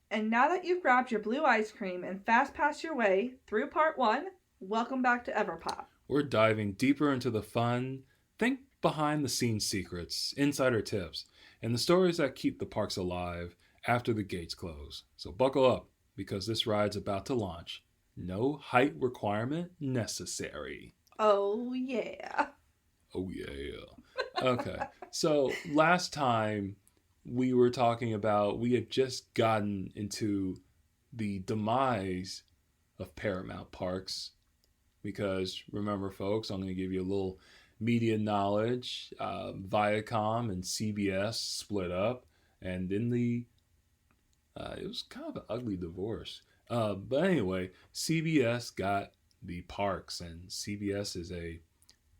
And now that you've grabbed your blue ice cream and fast passed your way through part one, welcome back to Everpop. We're diving deeper into the fun, think behind the scenes secrets, insider tips, and the stories that keep the parks alive after the gates close. So buckle up because this ride's about to launch. No height requirement necessary. Oh, yeah. Oh, yeah. Okay. So last time we were talking about, we had just gotten into the demise of Paramount Parks because remember, folks, I'm going to give you a little media knowledge. Viacom and CBS split up, and in the it was kind of an ugly divorce. But anyway, CBS got the parks, and CBS is a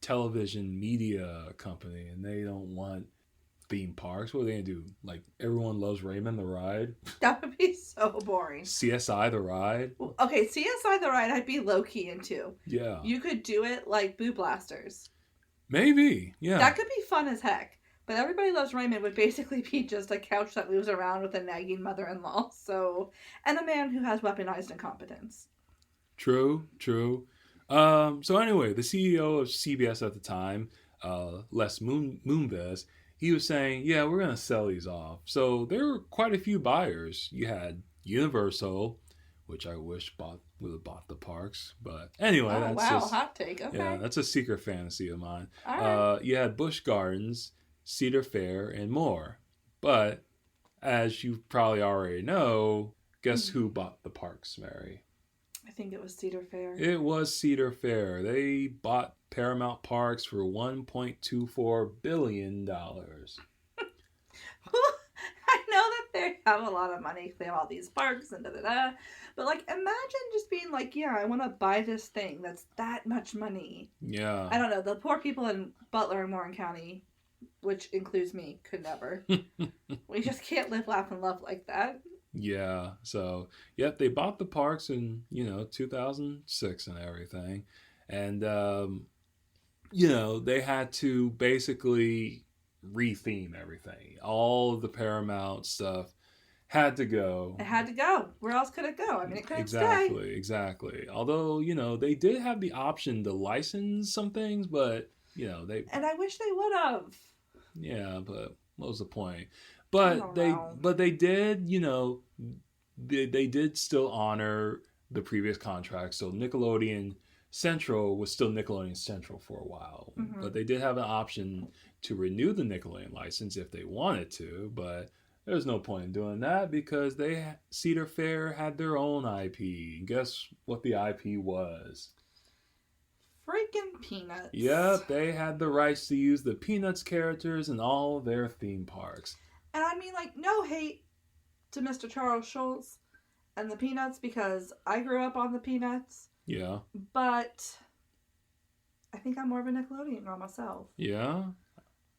television media company, and they don't want theme parks. What are they gonna do? Like Everyone Loves Raymond the ride, That would be so boring. CSI the ride. Okay, CSI the Ride I'd be low-key into. Yeah, You could do it like Boo Blasters. maybe. Yeah, That could be fun as heck. But Everybody Loves Raymond would basically be just a couch that moves around with a nagging mother-in-law. So, and a man who has weaponized incompetence. true, true. So anyway, the CEO of CBS at the time, Les Moonves, he was saying, "Yeah, we're gonna sell these off." So there were quite a few buyers. You had Universal, which I wish would have bought the parks, but anyway, Oh, that's wow. just Hot take. Okay. yeah, that's a secret fantasy of mine. All right. You had Busch Gardens, Cedar Fair, and more. But as you probably already know, guess who bought the parks, Mary? I think it was Cedar Fair. It was Cedar Fair. They bought Paramount Parks for $1.24 billion. I know that they have a lot of money. They have all these parks and da-da-da. But, like, imagine just being like, yeah, I want to buy this thing that's that much money. Yeah. I don't know. The poor people in Butler and Warren County, which includes me, could never. We just can't live, laugh, and love like that. Yeah. So, yep, they bought the parks in, 2006 and everything. And, they had to basically retheme everything. All of the Paramount stuff had to go. It had to go. Where else could it go? I mean, it couldn't stay. Exactly. Although, they did have the option to license some things, but, they... And I wish they would have. Yeah, but what was the point? I But don't they know. but they did, they did still honor the previous contract. So Nickelodeon Central was still Nickelodeon Central for a while. Mhm. But they did have an option to renew the Nickelodeon license if they wanted to, but there's no point in doing that because Cedar Fair had their own IP. Guess what the IP was? Freaking Peanuts. Yep, they had the rights to use the Peanuts characters in all their theme parks. And I mean, like, no hate to Mr. Charles Schultz and the Peanuts because I grew up on the Peanuts. Yeah. But I think I'm more of a Nickelodeon girl myself. Yeah?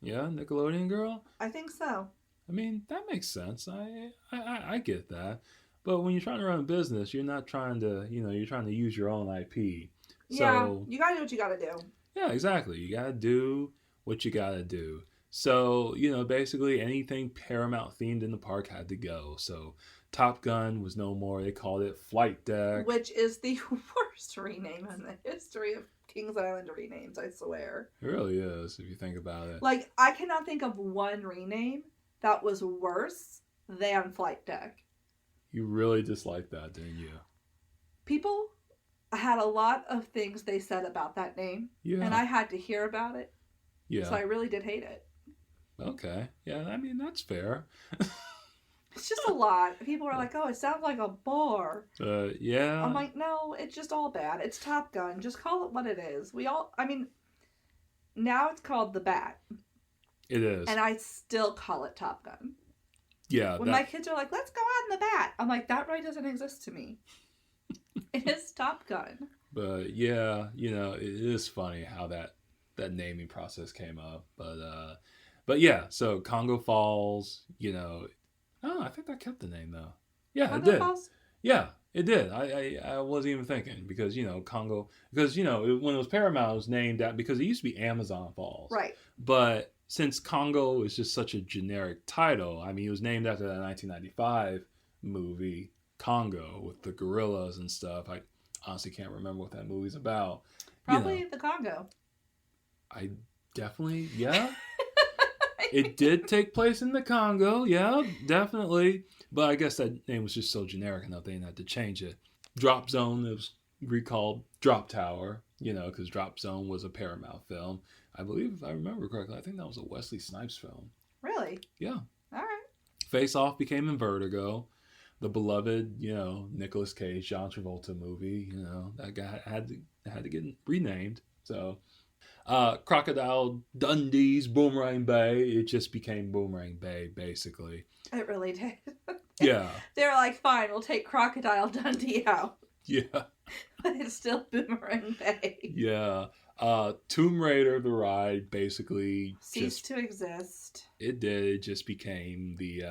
Yeah, Nickelodeon girl? I think so. I mean, that makes sense. I get that. But when you're trying to run a business, you're not trying to, you're trying to use your own IP. Yeah, So, you gotta do what you gotta do. yeah, exactly. You gotta do what you gotta do. So, basically anything Paramount themed in the park had to go. So, Top Gun was no more. They called it Flight Deck. Which is the worst rename in the history of Kings Island renames, I swear. It really is, if you think about it. Like, I cannot think of one rename that was worse than Flight Deck. You really disliked that, didn't you? People had a lot of things they said about that name, Yeah. and I had to hear about it, Yeah. so I really did hate it. Okay. Yeah, I mean, that's fair. It's just a lot. People are like, oh, it sounds like a bar. Yeah. I'm like, no, it's just all bad. It's Top Gun. Just call it what it is. Now it's called The Bat. It is. And I still call it Top Gun. Yeah. When my kids are like, let's go on The Bat, I'm like, that right doesn't exist to me. It is Top Gun. But yeah, it is funny how that naming process came up. But yeah, so Congo Falls, oh, I think that kept the name though. Yeah, Congo it did. Falls? Yeah, it did. I wasn't even thinking because Congo because when it was Paramount, it was named that because it used to be Amazon Falls. Right. But since Congo is just such a generic title, I mean, it was named after that 1995 movie, Congo, with the gorillas and stuff. I honestly can't remember what that movie's about. Probably the Congo. I definitely, yeah. It did take place in the Congo, yeah, definitely. But I guess that name was just so generic enough they didn't have to change it. Drop Zone, it was recalled Drop Tower, because Drop Zone was a Paramount film. I believe, if I remember correctly, I think that was a Wesley Snipes film. Really? Yeah. All right. Face Off became in Vertigo. The beloved, Nicolas Cage, John Travolta movie, that guy had to get renamed. So, Crocodile Dundee's Boomerang Bay, it just became Boomerang Bay, basically. It really did. Yeah. They were like, fine, we'll take Crocodile Dundee out. Yeah. But it's still Boomerang Bay. Yeah. Tomb Raider, the ride, basically ceased to exist. It did. It just became the,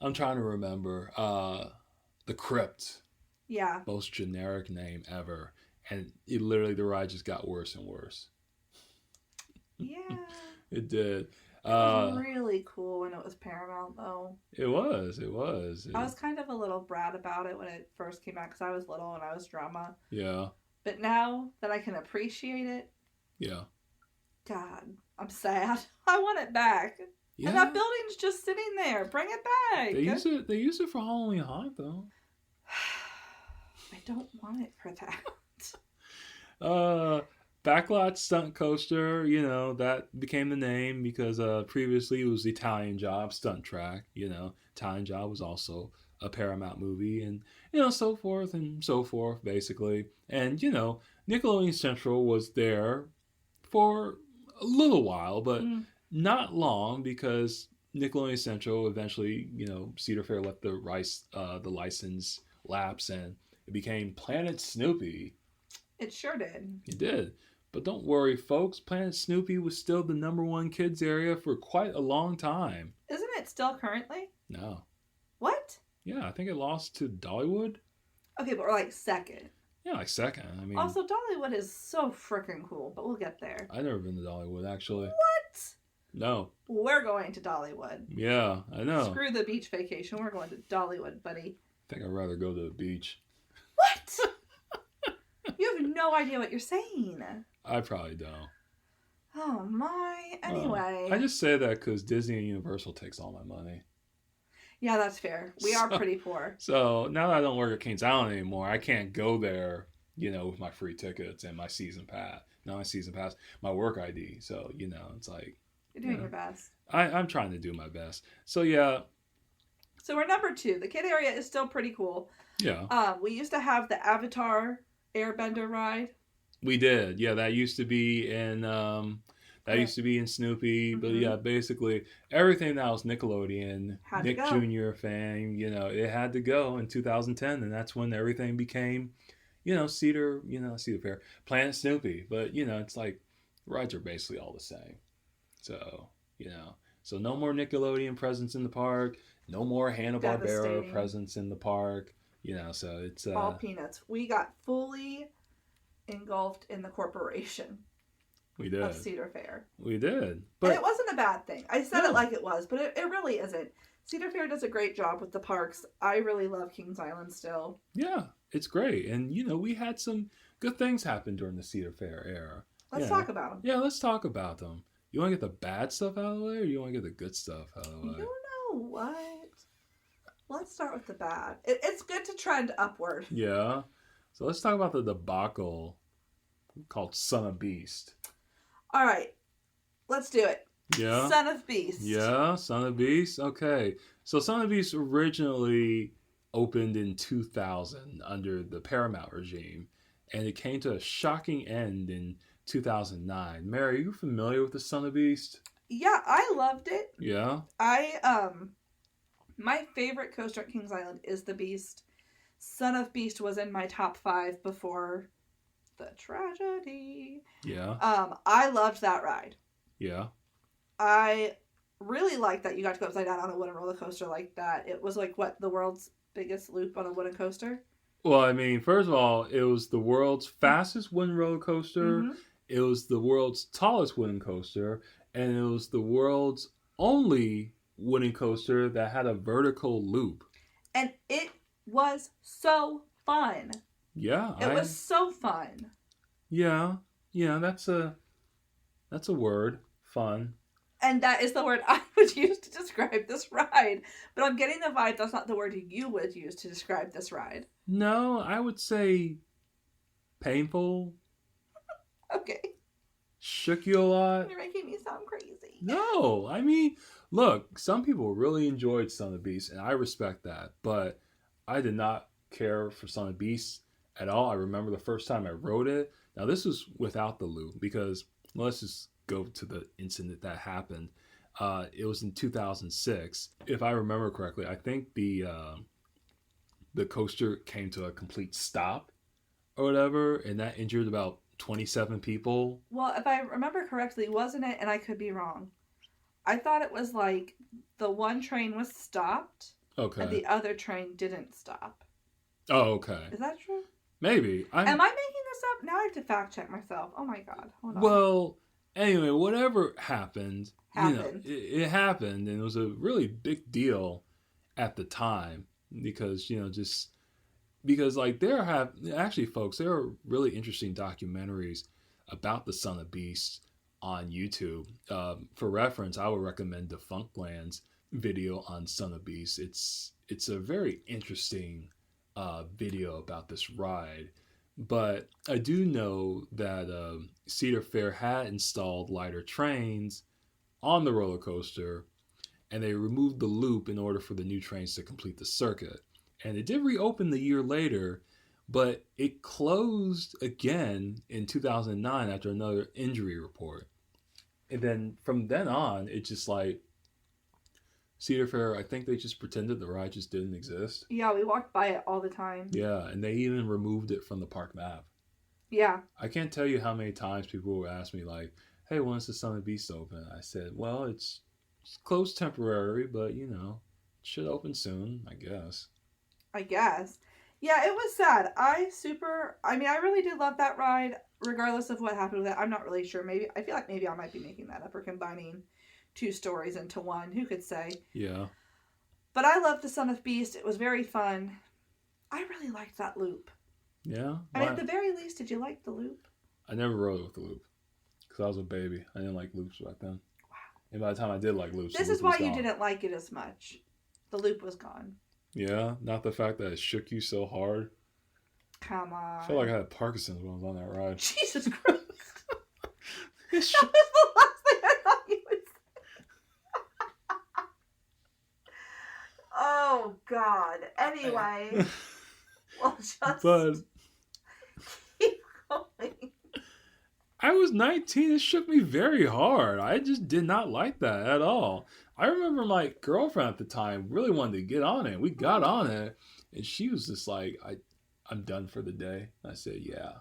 I'm trying to remember, the Crypt. Yeah. Most generic name ever. And it literally, the ride just got worse and worse. Yeah. It did. It was really cool when it was Paramount, though. It was. I was kind of a little brat about it when it first came out because I was little and I was drama. Yeah. But now that I can appreciate it, yeah. God, I'm sad. I want it back. Yeah. And that building's just sitting there. Bring it back. They use it for Halloween Haunt, though. I don't want it for that. Backlot Stunt Coaster, that became the name because previously it was the Italian Job Stunt Track. Italian Job was also a Paramount movie, and so forth and so forth, basically. And Nickelodeon Central was there for a little while, but not long, because Nickelodeon Central eventually, Cedar Fair let the license lapse, and it became Planet Snoopy. It sure did. It did. But don't worry, folks. Planet Snoopy was still the #1 kids area for quite a long time. Isn't it still currently? No. What? Yeah, I think it lost to Dollywood. Okay, but we're like second. Yeah, like second. I mean, also, Dollywood is so freaking cool, but we'll get there. I've never been to Dollywood, actually. What? No. We're going to Dollywood. Yeah, I know. Screw the beach vacation. We're going to Dollywood, buddy. I think I'd rather go to the beach. What? You have no idea what you're saying. I probably don't. Oh, my. Anyway. I just say that because Disney and Universal takes all my money. Yeah, that's fair. We are pretty poor. So now that I don't work at Kings Island anymore, I can't go there, with my free tickets and my season pass. Not my season pass, my work ID. So, it's like... You're doing your best. I'm trying to do my best. So, yeah. So we're #2. The kid area is still pretty cool. Yeah. We used to have the Avatar Airbender ride. We did. Yeah, that used to be in... used to be in Snoopy, but yeah, basically everything that was Nickelodeon, Nick Jr. fame, it had to go in 2010, and that's when everything became, Cedar Fair, Planet Snoopy. But it's like rides are basically all the same. So so no more Nickelodeon presence in the park, no more Hanna-Barbera presence in the park. So it's all peanuts. We got fully engulfed in the corporation. We did. Of Cedar Fair. We did. But and it wasn't a bad thing. I said it like it was, but it really isn't. Cedar Fair does a great job with the parks. I really love Kings Island still. Yeah, it's great. And, we had some good things happen during the Cedar Fair era. Let's talk about them. Yeah, let's talk about them. You want to get the bad stuff out of the way, or you want to get the good stuff out of the way? You know what? Let's start with the bad. It's good to trend upward. Yeah. So let's talk about the debacle called Son of Beast. All right, let's do it. Yeah. Son of Beast. Yeah, Son of Beast. Okay. So Son of Beast originally opened in 2000 under the Paramount regime, and it came to a shocking end in 2009. Mary, are you familiar with the Son of Beast? Yeah, I loved it. Yeah. My favorite coaster at Kings Island is the Beast. Son of Beast was in my top 5 before the tragedy. Yeah. I loved that ride. Yeah. I really liked that you got to go upside down on a wooden roller coaster like that. It was like, the world's biggest loop on a wooden coaster? Well, I mean, first of all, it was the world's fastest wooden roller coaster. Mm-hmm. It was the world's tallest wooden coaster. And it was the world's only wooden coaster that had a vertical loop. And it was so fun. Yeah. It was so fun. Yeah. Yeah, that's a word. Fun. And that is the word I would use to describe this ride. But I'm getting the vibe that's not the word you would use to describe this ride. No, I would say painful. Okay. Shook you a lot. You're making me sound crazy. No, I mean, look, some people really enjoyed Son of the Beast, and I respect that. But I did not care for Son of the Beast at all. I remember the first time I rode it. Now, this was without the loop because let's just go to the incident that happened. It was in 2006, if I remember correctly. I think the coaster came to a complete stop or whatever, and that injured about 27 people. Well, if I remember correctly, wasn't it? And I could be wrong. I thought it was like the one train was stopped, Okay. and the other train didn't stop. Oh, okay. Is that true? Maybe. Am I making this up? Now I have to fact check myself. Oh my god. Hold on. Well, anyway, whatever happened, Happened. it happened, and it was a really big deal at the time because just because like there are really interesting documentaries about the Son of Beast on YouTube. For reference, I would recommend Defunctland's video on Son of Beast. It's a very interesting video about this ride. But I do know that Cedar Fair had installed lighter trains on the roller coaster, and they removed the loop in order for the new trains to complete the circuit. And it did reopen the year later, but it closed again in 2009 after another injury report. And then from then on, it's just like Cedar Fair, I think they just pretended the ride just didn't exist. Yeah, we walked by it all the time. Yeah, and they even removed it from the park map. Yeah. I can't tell you how many times people would ask me like, hey, when's the Son of the Beast open? I said, well, it's closed temporary, but it should open soon, I guess. Yeah, it was sad. I really did love that ride, regardless of what happened with it. I'm not really sure. I feel like maybe I might be making that up or combining two stories into one. Who could say? Yeah. But I loved the Son of Beast. It was very fun. I really liked that loop. Yeah? I mean, at the very least, did you like the loop? I never rode it with the loop because I was a baby. I didn't like loops back then. Wow. And by the time I did like loops, this the is loop why was you gone. didn't like it as much. The loop was gone. Yeah? Not the fact that it shook you so hard. Come on. I felt like I had Parkinson's when I was on that ride. Jesus Christ. It That shook. was the last thing I thought you would say. Oh, God. Anyway. Well, just But keep going. I was 19. It shook me very hard. I just did not like that at all. I remember my girlfriend at the time really wanted to get on it. We got on it, and she was just like, I'm done for the day. I said, yeah.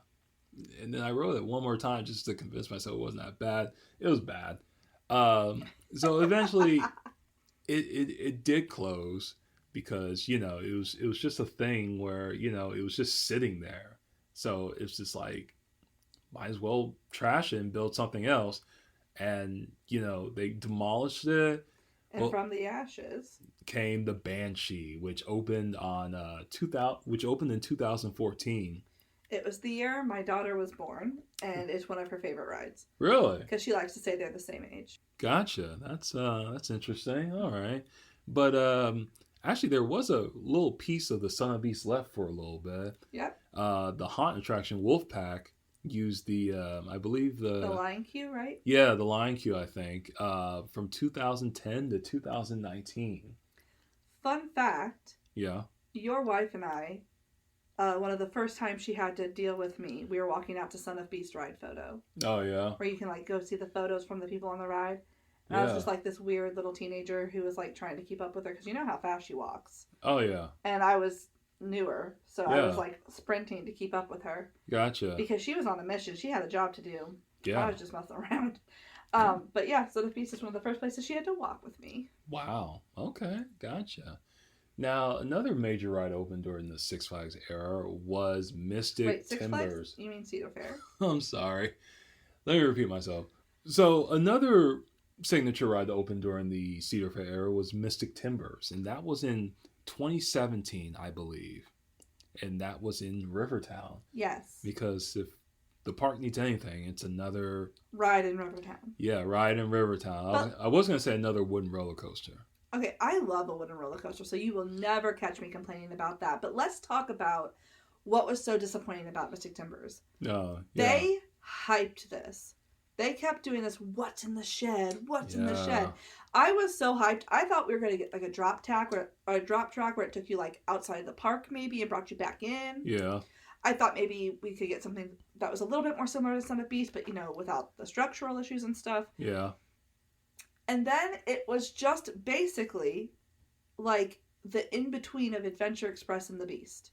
And then I rode it one more time just to convince myself it wasn't that bad. It was bad. So eventually, it did close because it was just a thing where it was just sitting there. So it's just like, might as well trash it and build something else. And they demolished it. And from the ashes Came the Banshee, which opened in 2014. It was the year my daughter was born, and it's one of her favorite rides Really? because she likes to say they're the same age. Gotcha. That's interesting. All right, but actually, there was a little piece of the Son of Beast left for a little bit. Yep. The haunt attraction Wolfpack used the I believe The Lion Queue, right? Yeah, the Lion Queue, I think, from 2010 to 2019. Fun fact, Yeah. your wife and I, one of the first times she had to deal with me, we were walking out to Son of Beast ride photo, Oh, yeah. where you can go see the photos from the people on the ride. And I was just like this weird little teenager who was trying to keep up with her because you know how fast she walks. Oh, yeah. And I was newer, so I was sprinting to keep up with her. Gotcha. Because she was on a mission. She had a job to do. Yeah. I was just messing around. But yeah, Son of Beast is one of the first places she had to walk with me. Wow. Okay. Gotcha. Now, another major ride opened during the Six Flags era was Mystic Wait, Six Timbers. Flags? You mean Cedar Fair? I'm sorry. Let me repeat myself. So, another signature ride that opened during the Cedar Fair era was Mystic Timbers, and that was in 2017, I believe. And that was in Rivertown. Yes. Because if the park needs anything, it's another ride in Rivertown. Yeah, ride in Rivertown. I was going to say another wooden roller coaster. Okay, I love a wooden roller coaster, so you will never catch me complaining about that. But let's talk about what was so disappointing about Mystic Timbers. Yeah. They hyped this. They kept doing this, what's in the shed? What's in the shed? I was so hyped. I thought we were going to get like a drop track or a drop track where it took you like outside the park maybe and brought you back in. Yeah. I thought maybe we could get something that was a little bit more similar to Son of Beast, but, you know, without the structural issues and stuff. Yeah. And then it was just basically like the in-between of Adventure Express and the Beast.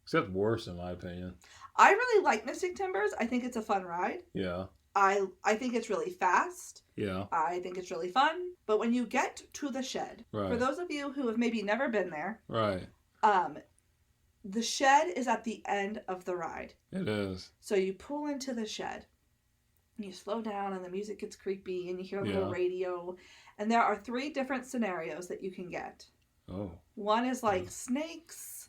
Except worse, in my opinion. I really like Mystic Timbers. I think it's a fun ride. Yeah. I think it's really fast. Yeah. I think it's really fun. But when you get to the shed, for those of you who have maybe never been there, right, the shed is at the end of the ride. It is. So you pull into the shed, and you slow down, and the music gets creepy, and you hear a little radio. And there are 3 different scenarios that you can get. Oh. One is like snakes.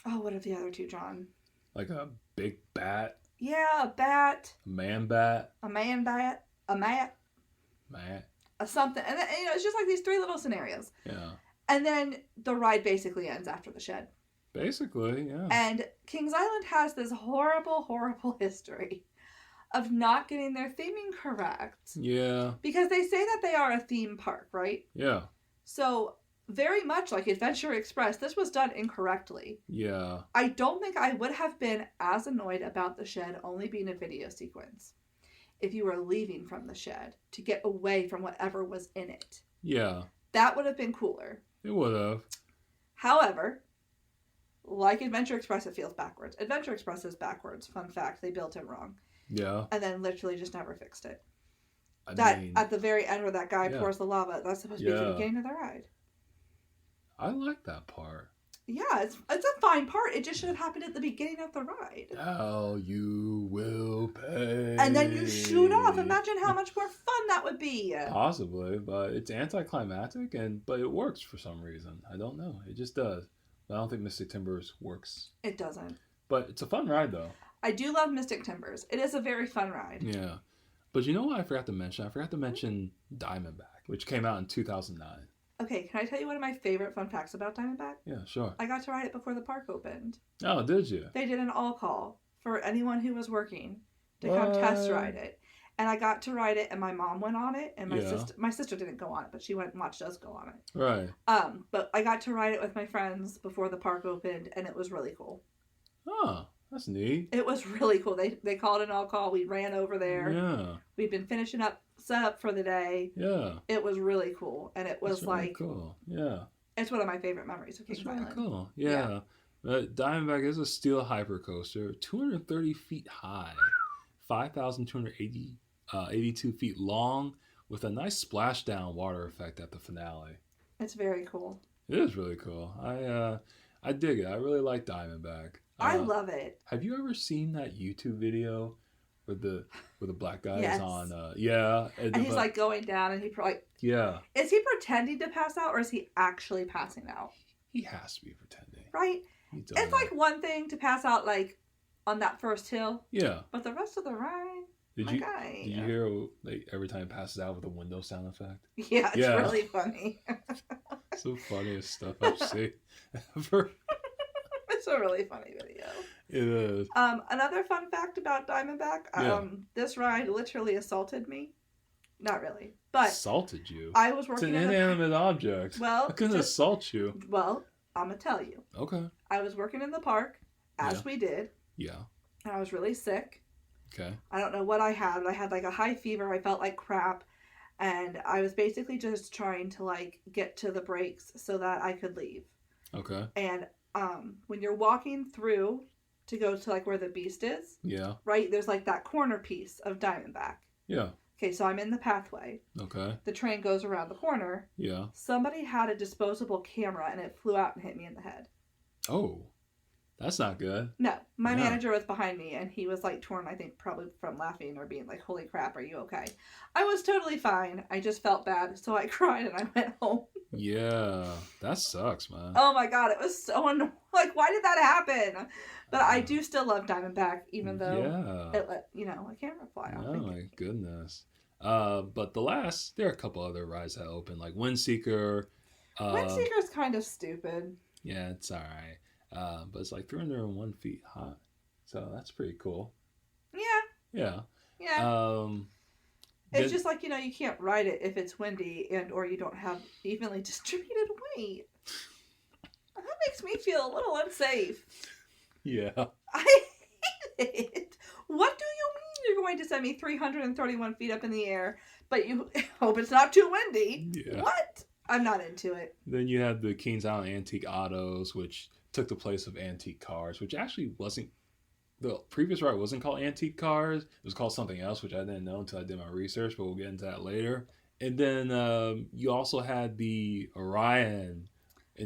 Oh, what are the other 2, John? Like a big bat. Yeah, a bat. A man bat. A man bat. A mat. Mat. A something. And then, you know, it's just like these 3 little scenarios. Yeah. And then the ride basically ends after the shed. Basically, yeah. And Kings Island has this horrible, horrible history of not getting their theming correct. Yeah. Because they say that they are a theme park, right? Yeah. So, very much like Adventure Express, this was done incorrectly. Yeah. I don't think I would have been as annoyed about the shed only being a video sequence if you were leaving from the shed to get away from whatever was in it. Yeah. That would have been cooler. It would have. However, like Adventure Express, it feels backwards. Adventure Express is backwards. Fun fact, they built it wrong. Yeah. And then literally just never fixed it. I mean, at the very end where that guy pours the lava, that's supposed to be the beginning of the ride. I like that part. Yeah, it's a fine part. It just should have happened at the beginning of the ride. Now you will pay. And then you shoot off. Imagine how much more fun that would be. Possibly, but it's anticlimactic, but it works for some reason. I don't know. It just does. But I don't think Mystic Timbers works. It doesn't. But it's a fun ride, though. I do love Mystic Timbers. It is a very fun ride. Yeah. But you know what I forgot to mention? I forgot to mention Diamondback, which came out in 2009. Okay, can I tell you one of my favorite fun facts about Diamondback? Yeah, sure. I got to ride it before the park opened. Oh, did you? They did an all-call for anyone who was working to come test ride it. And I got to ride it, and my mom went on it, and my sister didn't go on it, but she went and watched us go on it. Right. But I got to ride it with my friends before the park opened, and it was really cool. Oh, that's neat. It was really cool. They called an all-call. We ran over there. Yeah. We'd been finishing up setup for the day. Yeah. It was really cool, and it was that's really like cool. Yeah. It's one of my favorite memories of Kings Island. That's really cool. Yeah. Diamondback is a steel hypercoaster, 230 feet high, 5,282 feet long, with a nice splashdown water effect at the finale. It's very cool. It is really cool. I dig it. I really like Diamondback. I love it. Have you ever seen that YouTube video where the black guy yes. is on? Yeah. And he's like going down, and yeah. Is he pretending to pass out, or is he actually passing out? He has to be pretending. Right. It's like one thing to pass out like on that first hill. Yeah. But the rest of the ride. Did you hear like every time he passes out with a window sound effect? Yeah, it's really funny. It's the funniest stuff I've seen ever. It's a really funny video. It is. Another fun fact about Diamondback. This ride literally assaulted me. Not really, but assaulted you. I was working. It's an inanimate object. Well, I couldn't assault you. Well, I'm gonna tell you. Okay. I was working in the park, as we did. Yeah. And I was really sick. Okay. I don't know what I had. I had like a high fever. I felt like crap. And I was basically just trying to like get to the breaks so that I could leave. Okay. And when you're walking through to go to like where the Beast is. Yeah. Right? There's like that corner piece of Diamondback. Yeah. Okay, so I'm in the pathway. Okay. The train goes around the corner. Yeah. Somebody had a disposable camera and it flew out and hit me in the head. Oh. That's not good. No. My manager was behind me and he was like torn, I think, probably from laughing or being like, holy crap, are you okay? I was totally fine. I just felt bad, so I cried and I went home. Yeah, that sucks, man. Oh my god, it was so annoying. Like, why did that happen? But I do still love Diamondback, even though Yeah. I can't reply. Oh my goodness. But there are a couple other rides that open, like Windseeker. Windseeker's kind of stupid. Yeah, it's all right. But it's like 301 feet high, so that's pretty cool. Yeah. Yeah. It's just like, you can't ride it if it's windy or you don't have evenly distributed weight. That makes me feel a little unsafe. Yeah. I hate it. What do you mean you're going to send me 331 feet up in the air, but you hope it's not too windy? Yeah. What? I'm not into it. Then you had the Kings Island Antique Autos, which took the place of Antique Cars, which actually wasn't. The previous ride wasn't called Antique Cars. It was called something else, which I didn't know until I did my research, but we'll get into that later. And then you also had the Orion.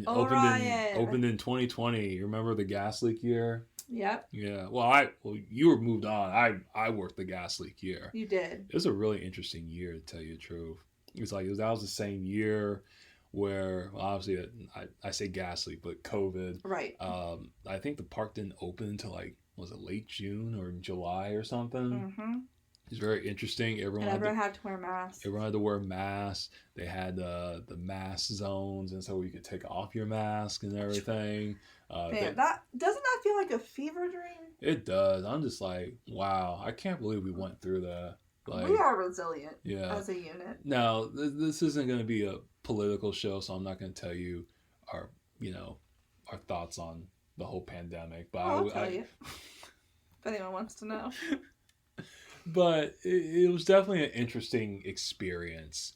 Opened in 2020. You remember the gas leak year? Yep. Yeah. Well, you were moved on. I worked the gas leak year. You did. It was a really interesting year, to tell you the truth. It's like that was the same year where obviously I say gas leak, but COVID. Right. I think the park didn't open until was it late June or July or something? Mm-hmm. It's very interesting. Everyone had to wear masks. Everyone had to wear masks. They had the mask zones, and so you could take off your mask and everything. Man, that doesn't that feel like a fever dream? It does. I'm just like, wow, I can't believe we went through that. Like, we are resilient as a unit. Now, this isn't going to be a political show, so I'm not going to tell you our thoughts on the whole pandemic. But I'll tell you if anyone wants to know. But it was definitely an interesting experience.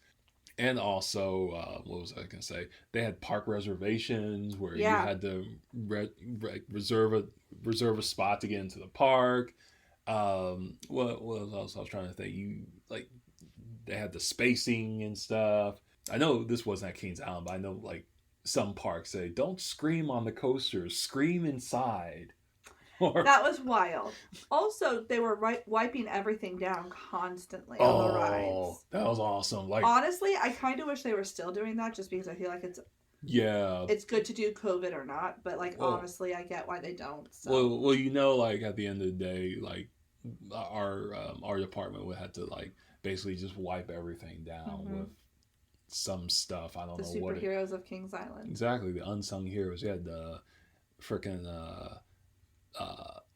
And also, what was I going to say? They had park reservations where you had to reserve a spot to get into the park. What else I was trying to think? They had the spacing and stuff. I know this wasn't at Kings Island, but I know some parks say, don't scream on the coasters, scream inside. That was wild. Also, they were wiping everything down constantly on the rides. Oh, that was awesome. Honestly, I kind of wish they were still doing that, just because I feel like it's good to do COVID or not. But honestly, I get why they don't. So. Well, at the end of the day, our department would have to basically just wipe everything down with some stuff. I don't know what. The superheroes of Kings Island. Exactly, the unsung heroes. You had the freaking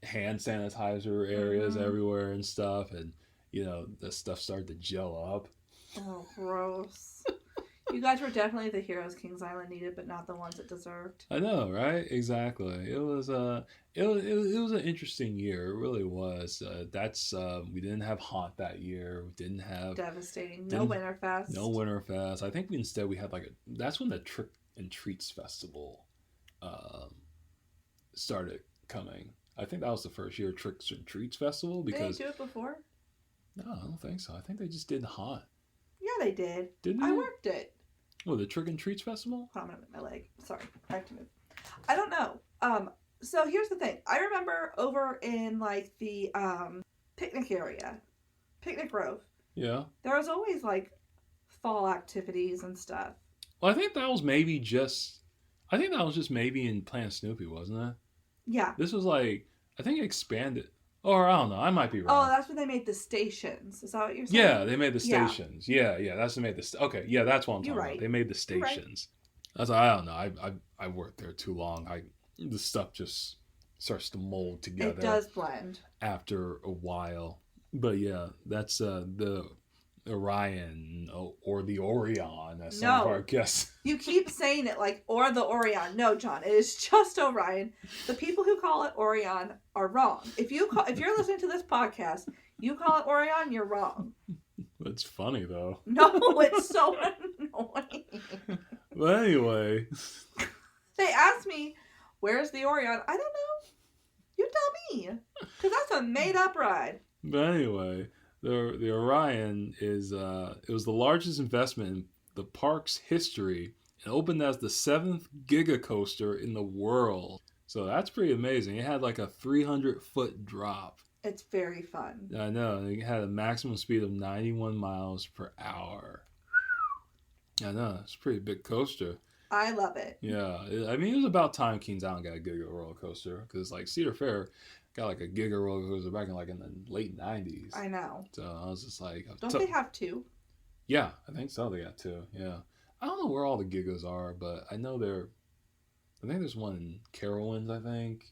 hand sanitizer areas everywhere and stuff, and the stuff started to gel up. Oh, gross. You guys were definitely the heroes Kings Island needed, but not the ones it deserved. I know, right? Exactly. It was it was an interesting year. It really was. We didn't have Haunt that year. We didn't have devastating. No Winterfest. No Winterfest. I think instead we had that's when the Trick and Treats Festival started coming. I think that was the first year Tricks and Treats Festival because did they do it before? No, I don't think so. I think they just did Haunt. Yeah, they did. Didn't they? I worked it. Oh, the Trick and Treats Festival? Hold on, I'm gonna move my leg. Sorry, I have to move. I don't know. So here's the thing. I remember over in the picnic area, Picnic Grove. Yeah. There was always fall activities and stuff. Well, I think that was just maybe in Planet Snoopy, wasn't it? Yeah. This was I think it expanded. Or I don't know. I might be wrong. Oh, that's when they made the stations. Is that what you're saying? Yeah, they made the stations. Yeah, that's when they made the. Okay, yeah, that's what I'm talking about. They made the stations. That's I don't know. I worked there too long. The stuff just starts to mold together. It does blend after a while. But yeah, that's the Orion or the Orion, as some of our guests. You keep saying it or the Orion. No, John, it is just Orion. The people who call it Orion are wrong. If you're listening to this podcast, you call it Orion, you're wrong. That's funny though. No, it's so annoying. But anyway, they asked me, "Where's the Orion?" I don't know. You tell me, because that's a made-up ride. But anyway. The Orion it was the largest investment in the park's history and opened as the 7th Giga Coaster in the world. So that's pretty amazing. It had a 300-foot drop. It's very fun. I know. It had a maximum speed of 91 miles per hour. I know, it's a pretty big coaster. I love it. Yeah, I mean, it was about time Kings Island got a Giga roller coaster because like Cedar Fair got like a Giga roller coaster back in like in the late '90s. I know. So I was just like, Don't they have two? Yeah, I think so. They got two. Yeah, I don't know where all the Gigas are, but I know they're. I think there's one in Carowinds. I think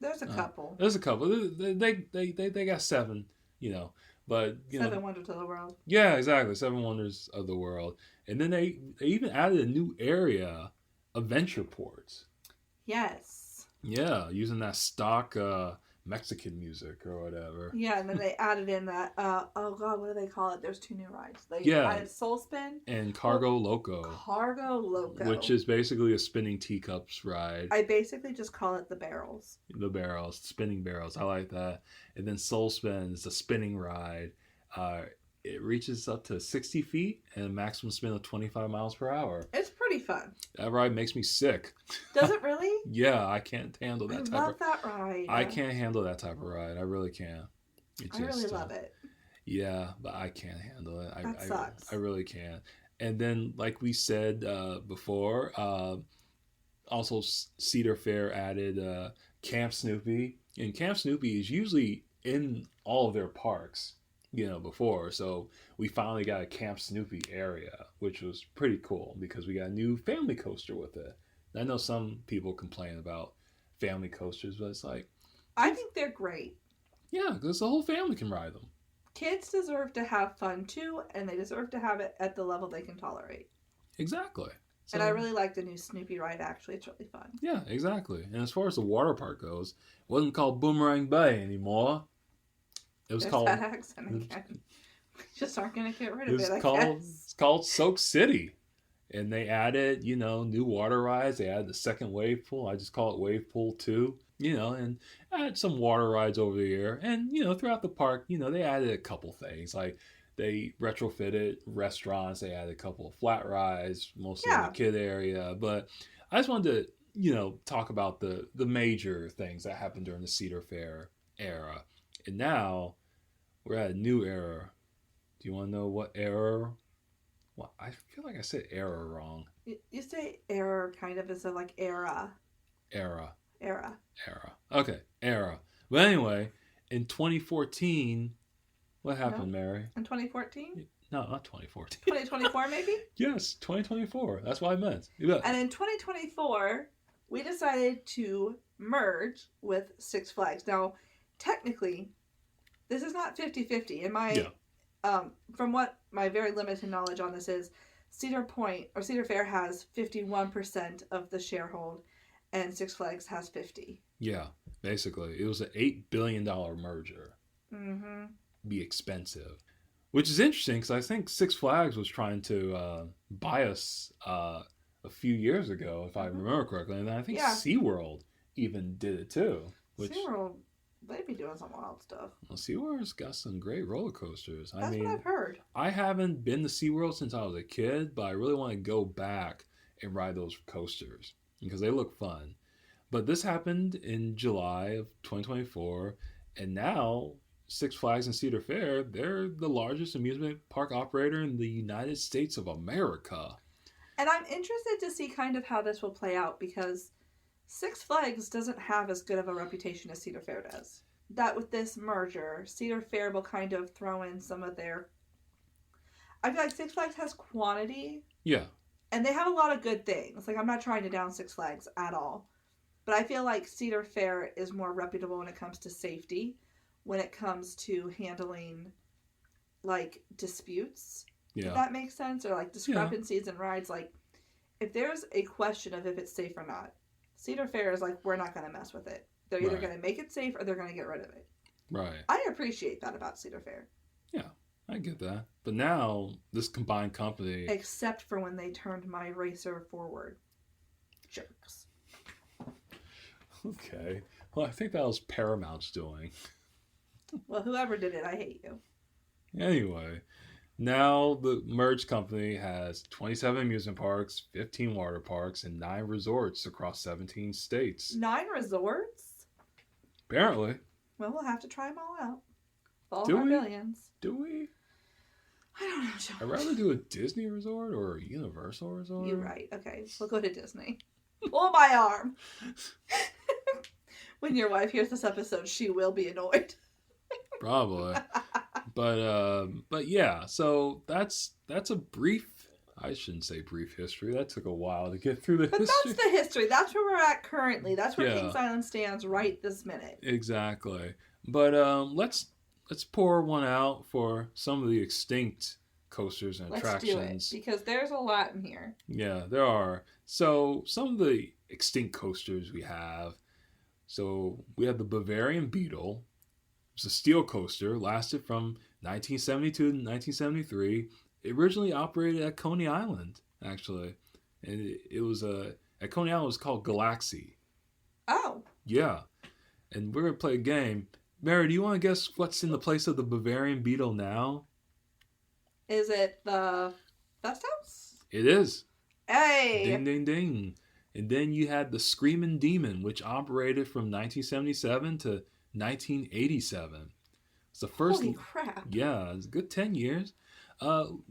There's a couple. there's a couple. They got seven. You know, but you Seven know. Wonders of the World. Yeah, exactly. Seven Wonders of the World, and then they even added a new area, Adventure Ports. Yes. Yeah, using that stock Mexican music or whatever. Yeah, and then they added in that. Oh God, what do they call it? There's two new rides. They Yeah. added Soul Spin. And Cargo Loco, Cargo Loco. which is basically a spinning teacups ride. I basically just call it the barrels. The barrels, spinning barrels. I like that. And then Soul Spin is a spinning ride. It reaches up to 60 feet and a maximum spin of 25 miles per hour. It's pretty fun. That ride makes me sick. Does it really? Yeah, I can't handle I that type love of that ride. I can't handle that type of ride. I really can't. I really love it. Yeah, but I can't handle it. That sucks. I really can't. And then, like we said before, also Cedar Fair added Camp Snoopy. And Camp Snoopy is usually in all of their parks, you know, before. So we finally got a Camp Snoopy area, which was pretty cool because we got a new family coaster with it. I know some people complain about family coasters, but it's like, I think they're great. yeah, because the whole family can ride them. Kids deserve to have fun too, and they deserve to have it at the level they can tolerate. Exactly. So, And I really like the new Snoopy ride, actually. It's really fun. yeah, exactly. And as far as the water park goes, it wasn't called Boomerang Bay anymore. It was There's called. that accent again. We just aren't going to get rid of it, I called. guess. It's called Soak City, and they added, you know, new water rides. They added the second wave pool. I just call it Wave Pool 2. You know, and added some water rides over the year. And you know, throughout the park, you know, they added a couple things like they retrofitted restaurants. They added a couple of flat rides, mostly in the kid area. But I just wanted to, you know, talk about the major things that happened during the Cedar Fair era. And now we're at a new era. Do you want to know what era? Well, I feel like I said era wrong. You say error kind of as a like era. Era. Okay, era. But anyway, in 2014, what happened, Mary? In 2014? No, not 2014. 2024 maybe? Yes, 2024. That's what I meant. Yeah. And in 2024, we decided to merge with Six Flags. Now, technically, this is not 50-50. In my, from what my very limited knowledge on this is, Cedar Fair has 51% of the sharehold, and Six Flags has 50. Yeah, basically, it was an $8 billion merger. Mm-hmm. Be expensive, which is interesting because I think Six Flags was trying to buy us a few years ago, if I remember correctly, and I think SeaWorld even did it too. Which SeaWorld, they be doing some wild stuff. Well, SeaWorld's got some great roller coasters. That's what I've heard. I haven't been to SeaWorld since I was a kid, but I really want to go back and ride those coasters because they look fun. But this happened in July of 2024, and now Six Flags and Cedar Fair, they're the largest amusement park operator in the United States of America. And I'm interested to see kind of how this will play out because Six Flags doesn't have as good of a reputation as Cedar Fair does. That with this merger, Cedar Fair will kind of throw in some of their... I feel like Six Flags has quantity. Yeah. And they have a lot of good things. Like, I'm not trying to down Six Flags at all. But I feel like Cedar Fair is more reputable when it comes to safety, when it comes to handling, like, disputes. Yeah. If that makes sense. Or, like, discrepancies in rides. Like, if there's a question of if it's safe or not, Cedar Fair is like, we're not going to mess with it. They're either going to make it safe or they're going to get rid of it. Right. I appreciate that about Cedar Fair. Yeah, I get that. But now, this combined company... Except for when they turned my racer forward. Jerks. Okay. Well, I think that was Paramount's doing. Well, whoever did it, I hate you. Anyway, now the merged company has 27 amusement parks, 15 water parks, and 9 resorts across 17 states. 9 resorts? Apparently. Well, we'll have to try them all out. All Do our we? billions. Do we? I don't know, I'd George. rather do a Disney resort or a Universal resort. You're right. Okay, we'll go to Disney. Pull my arm. When your wife hears this episode, she will be annoyed. Probably. But yeah, so that's a brief, I shouldn't say brief history. That took a while to get through the But history. that's the history. That's where we're at currently. That's where Yeah. Kings Island stands right this minute. Exactly. But let's pour one out for some of the extinct coasters and Let's do it. attractions. Because there's a lot in here. Yeah, there are. So some of the extinct coasters we have. So we have the Bavarian Beetle. It's a steel coaster, lasted from 1972 to 1973. It originally operated at Coney Island, actually. And it was at Coney Island it was called Galaxy. Oh. Yeah. And we're going to play a game. Mary, do you want to guess what's in the place of the Bavarian Beetle now? Is it the Fest House? It is. Hey! Ding, ding, ding. And then you had the Screaming Demon, which operated from 1977 to 1987. It's the first. Holy crap. Yeah, it's a good 10 years.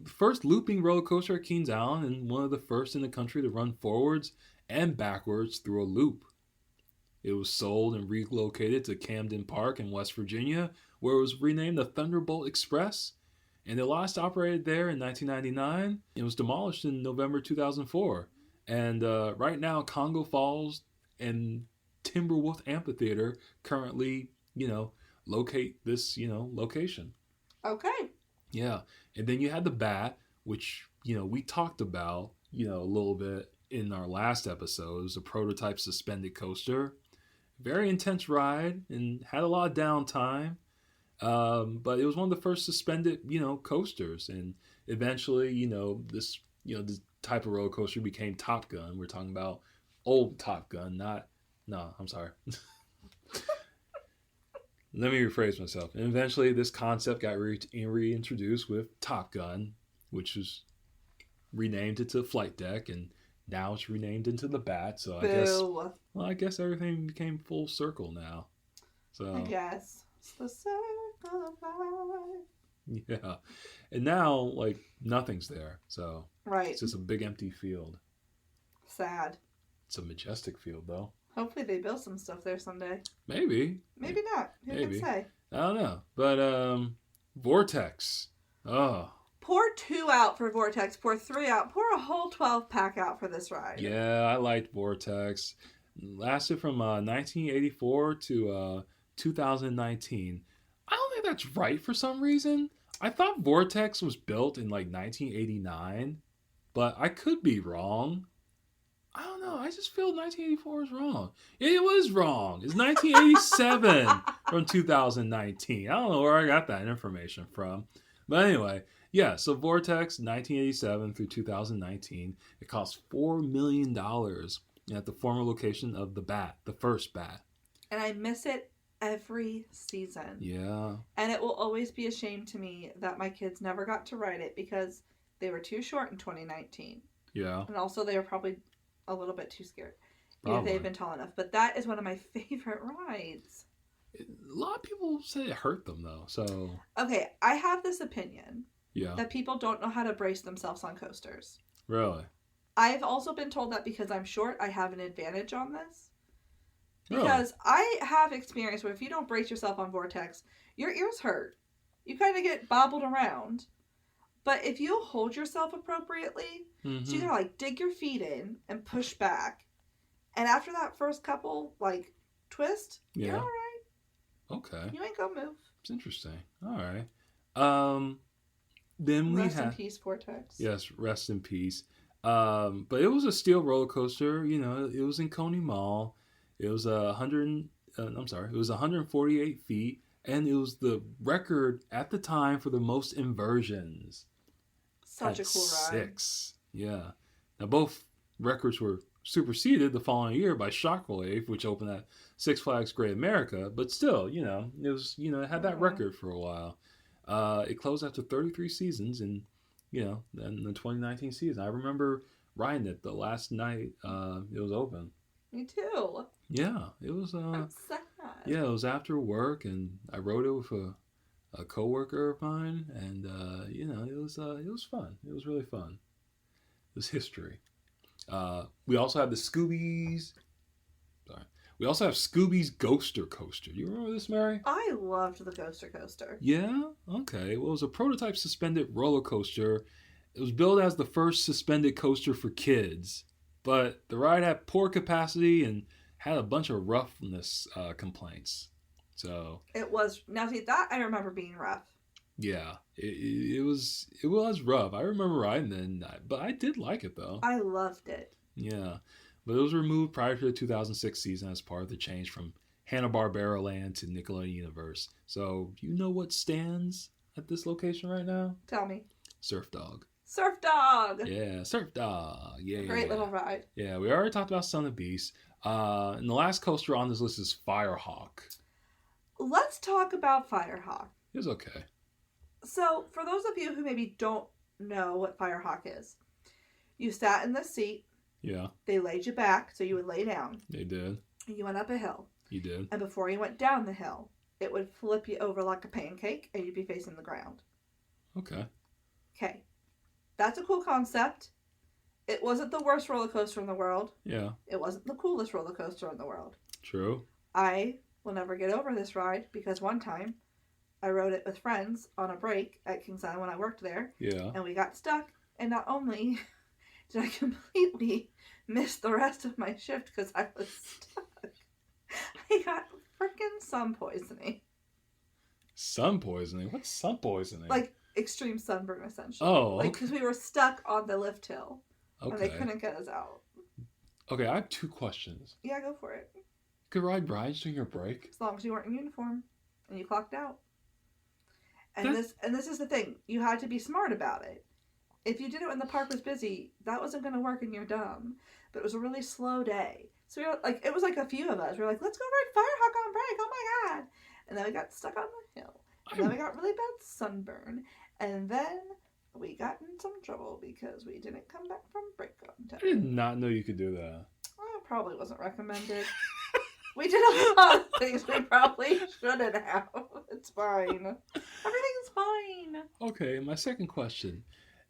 First looping roller coaster at Kings Island, and one of the first in the country to run forwards and backwards through a loop. It was sold and relocated to Camden Park in West Virginia, where it was renamed the Thunderbolt Express. And it last operated there in 1999. It was demolished in November 2004. And right now, Congo Falls and Timberwolf Amphitheater currently, locate this, location. Okay. Yeah. And then you had the Bat, which, we talked about, a little bit in our last episode. It was a prototype suspended coaster. Very intense ride and had a lot of downtime. But it was one of the first suspended, coasters. And eventually, this type of roller coaster became Top Gun. We're talking about old Top Gun, I'm sorry. Let me rephrase myself. And eventually this concept got reintroduced with Top Gun, which was renamed into Flight Deck, and now it's renamed into the Bat. So I guess everything became full circle now. So I guess. It's the circle of life. Yeah. And now, nothing's there. So Right. it's just a big empty field. Sad. It's a majestic field, though. Hopefully they build some stuff there someday. Maybe. Maybe not. Who Maybe. can say? I don't know. But, Vortex. Oh. Pour 2 out for Vortex. Pour 3 out. Pour a whole 12-pack out for this ride. Yeah, I liked Vortex. Lasted from 1984 to 2019. I don't think that's right for some reason. I thought Vortex was built in 1989, but I could be wrong. I don't know. I just feel 1984 is wrong. It was wrong. It's 1987 from 2019. I don't know where I got that information from. But anyway, yeah, so Vortex, 1987 through 2019. It cost $4 million at the former location of the Bat, the first Bat. And I miss it every season. Yeah. And it will always be a shame to me that my kids never got to ride it because they were too short in 2019. Yeah. And also they were probably a little bit too scared. Probably. If they've been tall enough. But that is one of my favorite rides. A lot of people say it hurt them, though. So. Okay, I have this opinion. Yeah. That people don't know how to brace themselves on coasters. Really? I've also been told that because I'm short, I have an advantage on this. Really? Because I have experience where if you don't brace yourself on Vortex, your ears hurt. You kind of get bobbled around. But if you hold yourself appropriately, so you gotta dig your feet in and push back. And after that first couple, twist, you're alright. Okay. You ain't gonna move. It's interesting. All right. Then we Rest in have peace, Vortex. yes, rest in peace. But it was a steel roller coaster. It was in Coney Mall. It was 148 feet, and it was the record at the time for the most inversions. Such a cool ride. 6. Yeah. Now both records were superseded the following year by Shockwave, which opened at Six Flags Great America. But still, it was, it had that record for a while. It closed after 33 seasons, and then the 2019 season. I remember riding it the last night it was open. Me too. Yeah, it was. I'm sad. Yeah, it was after work, and I rode it with a coworker of mine, and it was fun. It was really fun. It was history. We also have the Scooby's. Sorry. We also have Scooby's Ghoster Coaster. You remember this, Mary? I loved the Ghoster Coaster. Yeah? Okay. Well, it was a prototype suspended roller coaster. It was billed as the first suspended coaster for kids, but the ride had poor capacity and had a bunch of roughness complaints. So It was, now see, that I remember being rough. yeah, it was rough. I remember riding it, but I did like it though. I loved it. Yeah, but it was removed prior to the 2006 season as part of the change from Hanna-Barbera Land to Nickelodeon Universe. So you know what stands at this location right now? Tell me. Surf Dog. Surf Dog! Yeah, Surf Dog. Yeah, Great little ride. Yeah, we already talked about Son of Beast. And the last coaster on this list is Firehawk. Let's talk about Firehawk. It was okay. So, for those of you who maybe don't know what Firehawk is, you sat in the seat, Yeah, they laid you back, so you would lay down. they did. You went up a hill, You did. and before you went down the hill, it would flip you over like a pancake, and you'd be facing the ground. Okay. Okay. That's a cool concept. It wasn't the worst roller coaster in the world. Yeah, It wasn't the coolest roller coaster in the world. true. I will never get over this ride because one time I rode it with friends on a break at Kings Island when I worked there, Yeah. and we got stuck. And not only did I completely miss the rest of my shift because I was stuck, I got freaking sun poisoning. Sun poisoning? What's sun poisoning? Like extreme sunburn, essentially. Oh, Like, okay. because we were stuck on the lift hill and they Okay. couldn't get us out. Okay, I have two questions. Yeah, go for it. You could ride rides during your break? As long as you weren't in uniform and you clocked out. And That- this is the thing. You had to be smart about it. If you did it when the park was busy, that wasn't going to work and you're dumb. But it was a really slow day. So we were like, it was like a few of us. We were like, let's go ride Firehawk on break. Oh my God. And then we got stuck on the hill. And then we got really bad sunburn. And then we got in some trouble because we didn't come back from break on I did time. not know you could do that. Well, it probably wasn't recommended. We did a lot of things we probably shouldn't have. It's fine. Everything's fine. Okay, my second question.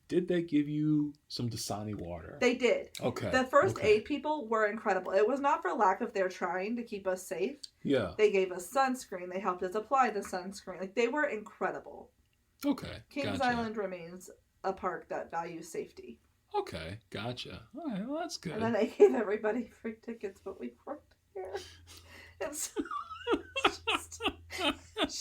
Did they give you some Dasani water? They did. Okay. The first okay. aid people were incredible. It was not for lack of their trying to keep us safe. Yeah. They gave us sunscreen. They helped us apply the sunscreen. Like, they were incredible. Okay. Kings gotcha. Island remains a park that values safety. Okay, gotcha. All right, well, that's good. And then they gave everybody free tickets, but we weren't here. It's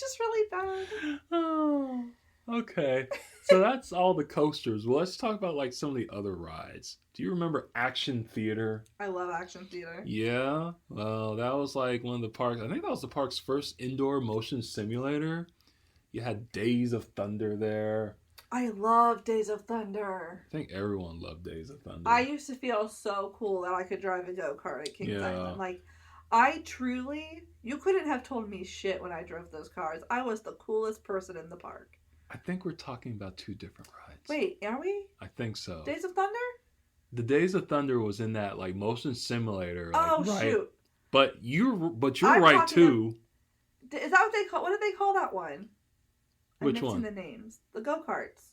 just really bad. Oh, okay. So that's all the coasters. Well, let's talk about like some of the other rides. Do you remember Action Theater? I love Action Theater. Yeah. Well, that was like one of the parks. I think that was the park's first indoor motion simulator. You had Days of Thunder there. I love Days of Thunder. I think everyone loved Days of Thunder. I used to feel so cool that I could drive a go-kart at Kings Yeah. Island. Like, I truly, you couldn't have told me shit when I drove those cars. I was the coolest person in the park. I think we're talking about two different rides. Wait, are we? I think so. Days of Thunder? The Days of Thunder was in that like motion simulator. Like, Oh, right? shoot. But you're I'm right talking too. Is that what they call, what did they call that one? I'm Which mixing one? the names. The go-karts.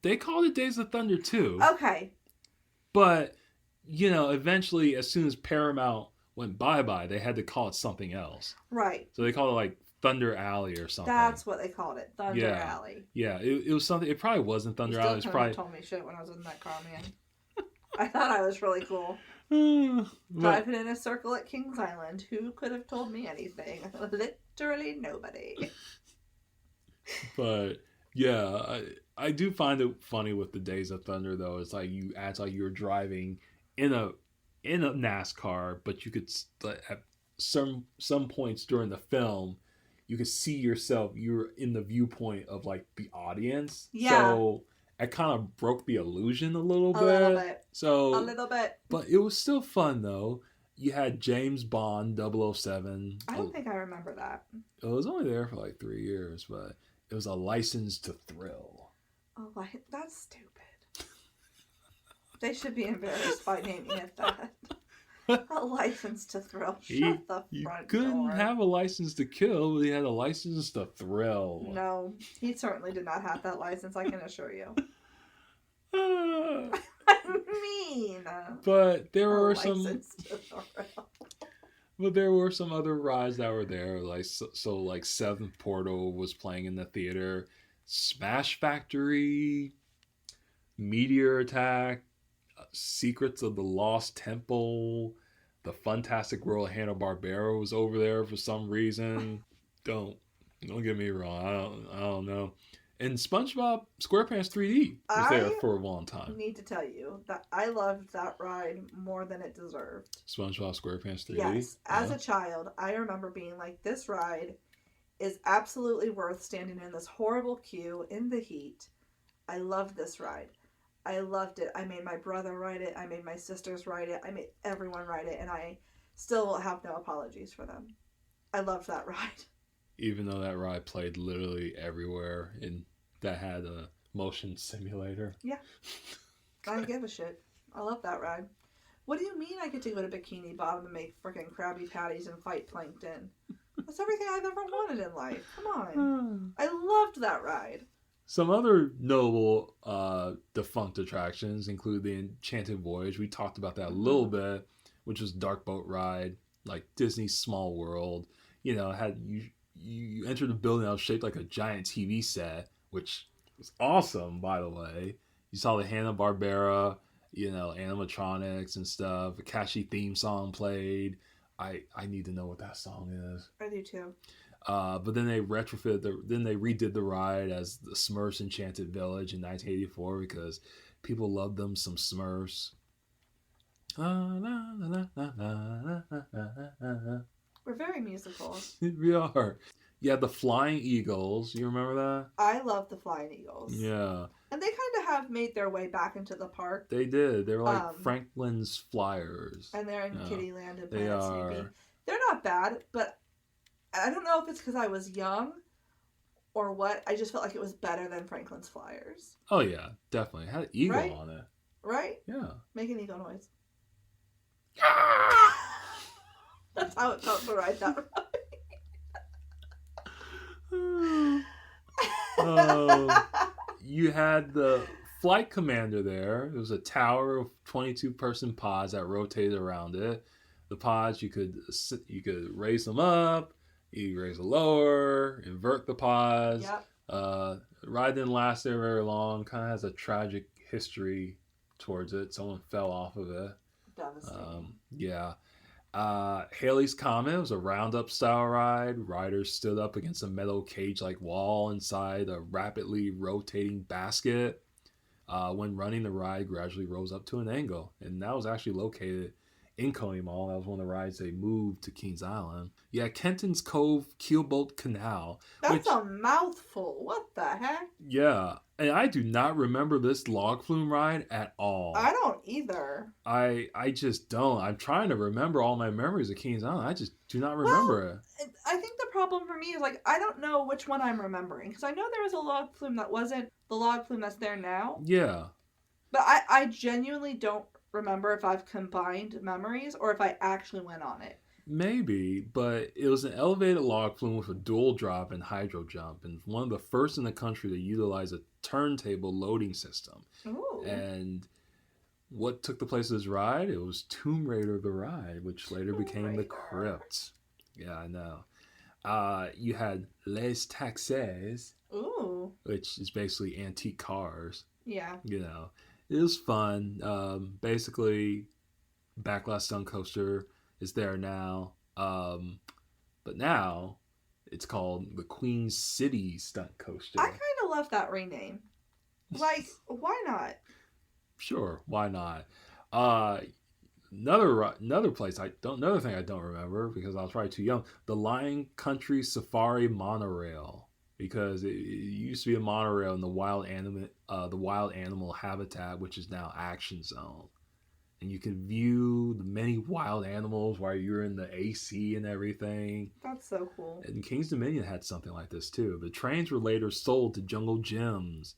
They called it Days of Thunder too. Okay. But, eventually, as soon as Paramount went bye-bye, they had to call it something else. Right. So they called it like Thunder Alley or something. That's what they called it. Thunder Yeah. Alley. Yeah, it was something. It probably wasn't Thunder You Alley. still It's couldn't have probably. told me shit when I was in that car, man. I thought I was really cool. But, Driving in a circle at Kings Island. Who could have told me anything? Literally nobody. but yeah, I do find it funny with the Days of Thunder though. It's like you act like you're driving in a NASCAR, but you could at some points during the film, you could see yourself. You're in the viewpoint of like the audience. Yeah. So it kind of broke the illusion a little bit. A little bit. So A little bit. but it was still fun though. You had James Bond 007. I don't think I remember that. It was only there for like 3 years, but it was a license to thrill. Oh, that's stupid. They should be embarrassed by naming it that. A license to thrill. Shut the You front couldn't door. have a license to kill, but he had a license to thrill. No, he certainly did not have that license, I can assure you. Ah. I mean, But there a were some. license to thrill. But there were some other rides that were there, like like Seventh Portal was playing in the theater, Smash Factory, Meteor Attack, Secrets of the Lost Temple, the Fantastic World of Hanna-Barbera was over there for some reason. Don't get me wrong. I don't know. And SpongeBob SquarePants 3D was there for a long time. I need to tell you that I loved that ride more than it deserved. SpongeBob SquarePants 3D? Yes. As a child, I remember being like, this ride is absolutely worth standing in this horrible queue in the heat. I loved this ride. I loved it. I made my brother ride it. I made my sisters ride it. I made everyone ride it. And I still have no apologies for them. I loved that ride. Even though that ride played literally everywhere and that had a motion simulator. Yeah. I don't give a shit. I love that ride. What do you mean I get to go to Bikini Bottom and make freaking Krabby Patties and fight plankton? That's everything I've ever wanted in life. Come on. I loved that ride. Some other notable defunct attractions include the Enchanted Voyage. We talked about that a little bit, which was Dark Boat Ride, like Disney's Small World. You know, had you entered the building that was shaped like a giant TV set, which was awesome, by the way. You saw the Hanna-Barbera, you know, animatronics and stuff. A catchy theme song played. I need to know what that song is. I do too. But then they redid the ride as the Smurfs Enchanted Village in 1984 because people loved them some Smurfs. We're very musical. We are. You had the Flying Eagles. You remember that? I love the Flying Eagles. Yeah. And they kind of have made their way back into the park. They did. They were like Franklin's Flyers. And they're in Kittyland and They Planet are. Snoopy. They're not bad, but I don't know if it's because I was young or what. I just felt like it was better than Franklin's Flyers. Oh, yeah. Definitely. It had an eagle Right? on it. Right? Yeah. Make an eagle noise. That's how it felt to ride that ride. You had the flight commander there. It was a tower of 22-person pods that rotated around it. The pods you could raise them up, you could raise them lower, invert the pods. Yep. The ride didn't last there very long. Kind of has a tragic history towards it. Someone fell off of it. Devastating. Yeah. Haley's Comet was a roundup style ride. Riders stood up against a metal cage-like wall inside a rapidly rotating basket. When running, the ride gradually rose up to an angle, and that was actually located in Coney Mall. That was one of the rides they moved to Kings Island. Yeah, Kenton's Cove Keelboat Canal. That's a mouthful. What the heck? Yeah, and I do not remember this log flume ride at all. I don't either. I just don't. I'm trying to remember all my memories of Kings Island. I just do not remember it. I think the problem for me is, like, I don't know which one I'm remembering. Because I know there was a log flume that wasn't the log flume that's there now. Yeah. But I genuinely don't remember if I've combined memories or if I actually went on it. Maybe, but it was an elevated log flume with a dual drop and hydro jump, and one of the first in the country to utilize a turntable loading system. Ooh. And what took the place of this ride? It was Tomb Raider the Ride, which later became the Crypt. Yeah, I know. You had Les Taxis, Ooh. which is basically antique cars. Yeah. You know, it was fun. Basically, Backlash Stunt Coaster is there now. But now it's called the Queen City Stunt Coaster. I kind of love that rename. Like, why not? Sure, why not? Another place another thing I don't remember because I was probably too young. The Lion Country Safari monorail, because it used to be a monorail in the wild animal habitat, which is now Action Zone, and you can view the many wild animals while you're in the AC and everything. That's so cool. And King's Dominion had something like this too. The trains were later sold to Jungle Gyms.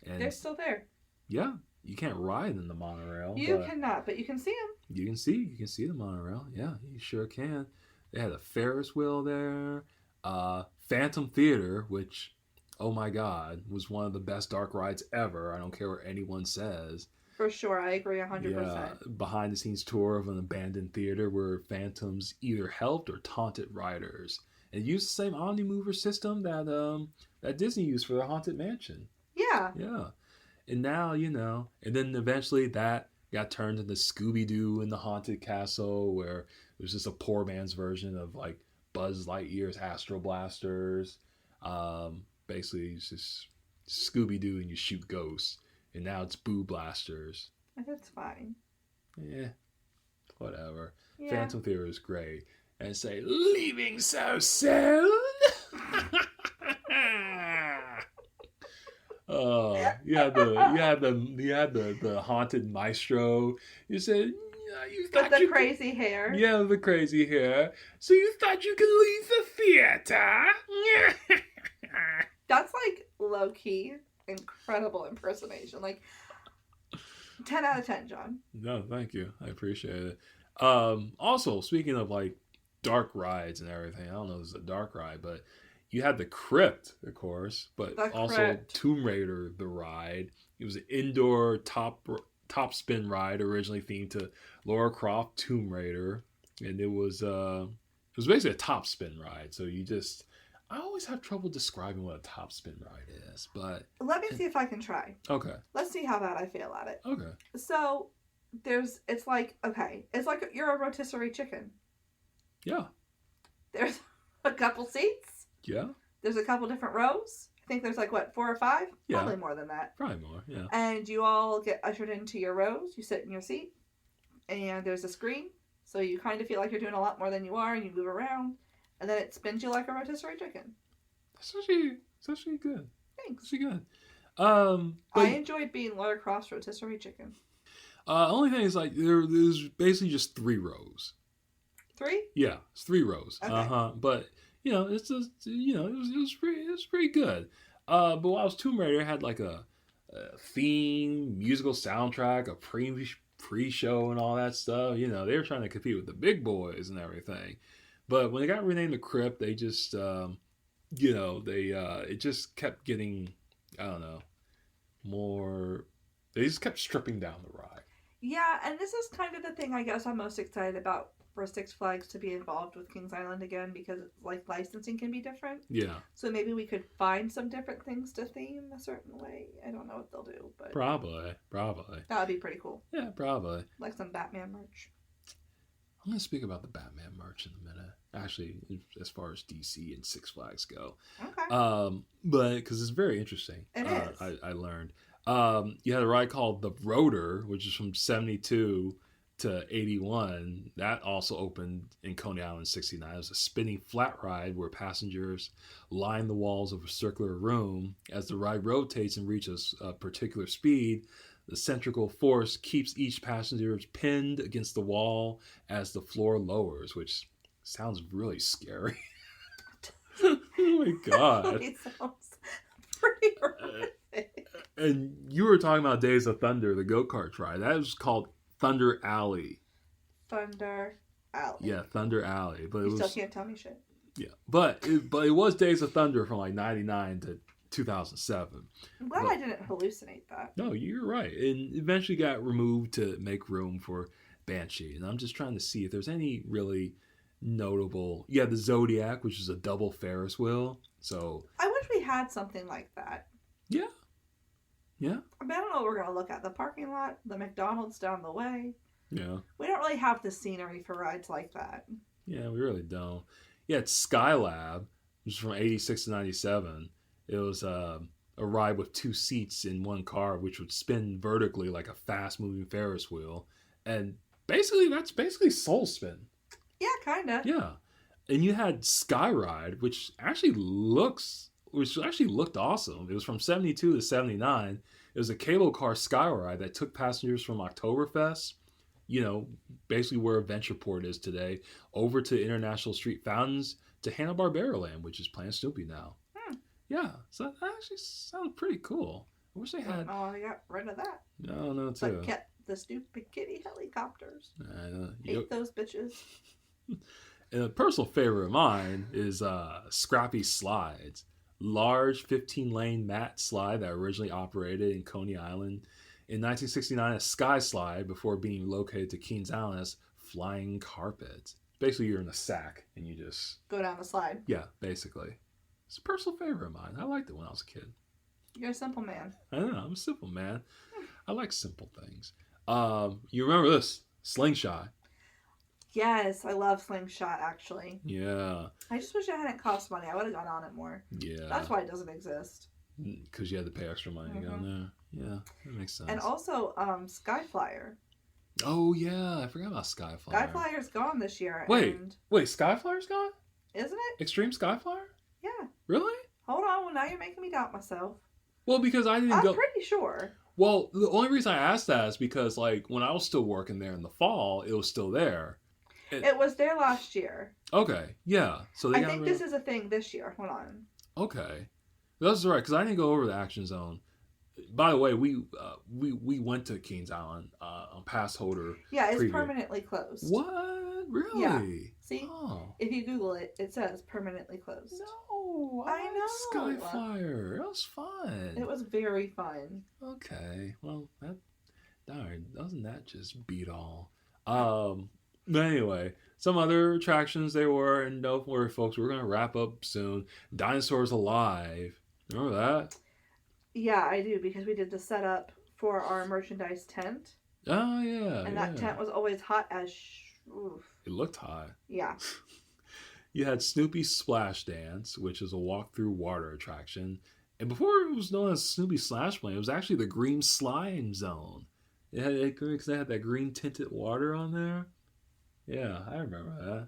And they're still there. yeah, you can't ride in the monorail. You cannot, but you can see them. You can see the monorail. Yeah, you sure can. They had a Ferris wheel there. Phantom Theater, which, oh my God, was one of the best dark rides ever. I don't care what anyone says. For sure, I agree 100%. Yeah, behind the scenes tour of an abandoned theater where phantoms either helped or taunted riders. And it used the same Omnimover system that Disney used for the Haunted Mansion. Yeah. Yeah. And now, and then eventually that got turned into Scooby-Doo in the Haunted Castle, where it was just a poor man's version of like Buzz Lightyear's Astro Blasters. Basically, it's just Scooby-Doo and you shoot ghosts. And now it's Boo Blasters. That's fine. Yeah, whatever. Yeah. Phantom Theater is great. And say, leaving so soon? Oh, you had the haunted maestro. You said, you thought With the crazy hair. Yeah, the crazy hair. So you thought you could leave the theater? That's like low key incredible impersonation. Like 10 out of 10, John. No, thank you. I appreciate it. Also, speaking of like dark rides and everything, I don't know if it's a dark ride, but you had the Crypt, of course, but also Tomb Raider, the ride. It was an indoor top spin ride originally themed to Lara Croft Tomb Raider, and it was basically a top spin ride. So I always have trouble describing what a top spin ride is, but let me see if I can try. Okay. Let's see how bad I feel at it. Okay. So it's like you're a rotisserie chicken. Yeah. There's a couple seats. Yeah. There's a couple different rows. I think there's 4 or 5. Yeah. Probably more than that. Probably more, yeah. And you all get ushered into your rows. You sit in your seat. And there's a screen. So you kind of feel like you're doing a lot more than you are. And you move around. And then it spins you like a rotisserie chicken. It's actually good. Thanks. It's good. I enjoyed being Lara Croft's rotisserie chicken. Only thing is there's basically just 3 rows. 3? Yeah, it's 3 rows. Okay. But it's just it was pretty good. But while I was Tomb Raider, it had like a theme, musical soundtrack, a pre-show and all that stuff. They were trying to compete with the big boys and everything. But when it got renamed the Crypt, they just it just kept getting, I don't know, more. They just kept stripping down the ride. Yeah, and this is kind of the thing I guess I'm most excited about for Six Flags to be involved with Kings Island again, because licensing can be different. Yeah. So maybe we could find some different things to theme a certain way. I don't know what they'll do, but probably that would be pretty cool. Yeah, probably. Like some Batman merch. I'm going to speak about the Batman merch in a minute. Actually, as far as DC and Six Flags go. Okay. But because it's very interesting. It is. I learned. You had a ride called the Rotor, which is from 72 to 81. That also opened in Coney Island in 69. It was a spinning flat ride where passengers line the walls of a circular room. As the ride rotates and reaches a particular speed, the centrifugal force keeps each passenger pinned against the wall as the floor lowers, which sounds really scary. Oh my God. It sounds pretty horrific. And you were talking about Days of Thunder, the go-kart ride. That was called Thunder Alley. Thunder Alley. Yeah, Thunder Alley. But still can't tell me shit. Yeah, but it was Days of Thunder from 99 to 2007. I'm glad I didn't hallucinate that. No, you're right. And eventually got removed to make room for Banshee. And I'm just trying to see if there's any really notable. Yeah, the Zodiac, which is a double Ferris wheel. So I wish we had something like that. Yeah. Yeah. I mean, I don't know what we're gonna look at. The parking lot, the McDonald's down the way. Yeah. We don't really have the scenery for rides like that. Yeah, we really don't. Yeah, it's Skylab, which is from 86 to 97. It was a ride with 2 seats in one car, which would spin vertically like a fast-moving Ferris wheel. And that's basically Soul Spin. Yeah, kind of. Yeah. And you had Skyride, which actually looked awesome. It was from 72 to 79. It was a cable car skyride that took passengers from Oktoberfest, basically where Adventureport is today, over to International Street Fountains to Hanna-Barbera Land, which is Planet Snoopy now. Yeah, so that actually sounds pretty cool. I wish they had. Oh, they got rid of that. No, too. But kept the stupid kitty helicopters. Yep. Hate those bitches. And a personal favorite of mine is Scrappy Slides. Large 15-lane mat slide that originally operated in Coney Island. In 1969, a sky slide before being relocated to Kings Island as flying carpet. Basically, you're in a sack and you just... Go down the slide. Yeah, basically. It's a personal favorite of mine. I liked it when I was a kid. You're a simple man. I don't know. I'm a simple man. I like simple things. You remember this? Slingshot. Yes, I love Slingshot, actually. Yeah. I just wish it hadn't cost money. I would have gone on it more. Yeah. That's why it doesn't exist. Because you had to pay extra money to get on there. Yeah, that makes sense. And also, Skyflyer. Oh, yeah. I forgot about Skyflyer. Skyflyer's gone this year. Wait, and... Skyflyer's gone? Isn't it? Extreme Skyflyer? Yeah. Really? Hold on. Well, now you're making me doubt myself. Well, because I didn't I'm go... pretty sure. Well, the only reason I asked that is because, like, when I was still working there in the fall, it was still there. It was there last year. Okay, yeah. So they I think this is a thing this year. Hold on. Okay, that's right. Because I didn't go over the Action Zone. By the way, we went to Kings Island on pass holder. Yeah, it's preview. Permanently closed. What? Really? Yeah. See, Oh. if you Google it, it says permanently closed. No, I know. Skyflyer. That was fun. It was very fun. Okay, well, darn, doesn't that just beat all? But anyway, some other attractions they were, and don't worry, folks, we're gonna wrap up soon. Dinosaurs Alive. Remember that? Yeah, I do, because we did the setup for our merchandise tent. Oh yeah. And that tent was always hot as oof. It looked hot. Yeah. You had Snoopy Splash Dance, which is a walk-through water attraction. And before it was known as Snoopy Splash Plane, it was actually the Green Slime Zone. They had that green tinted water on there. Yeah, I remember that.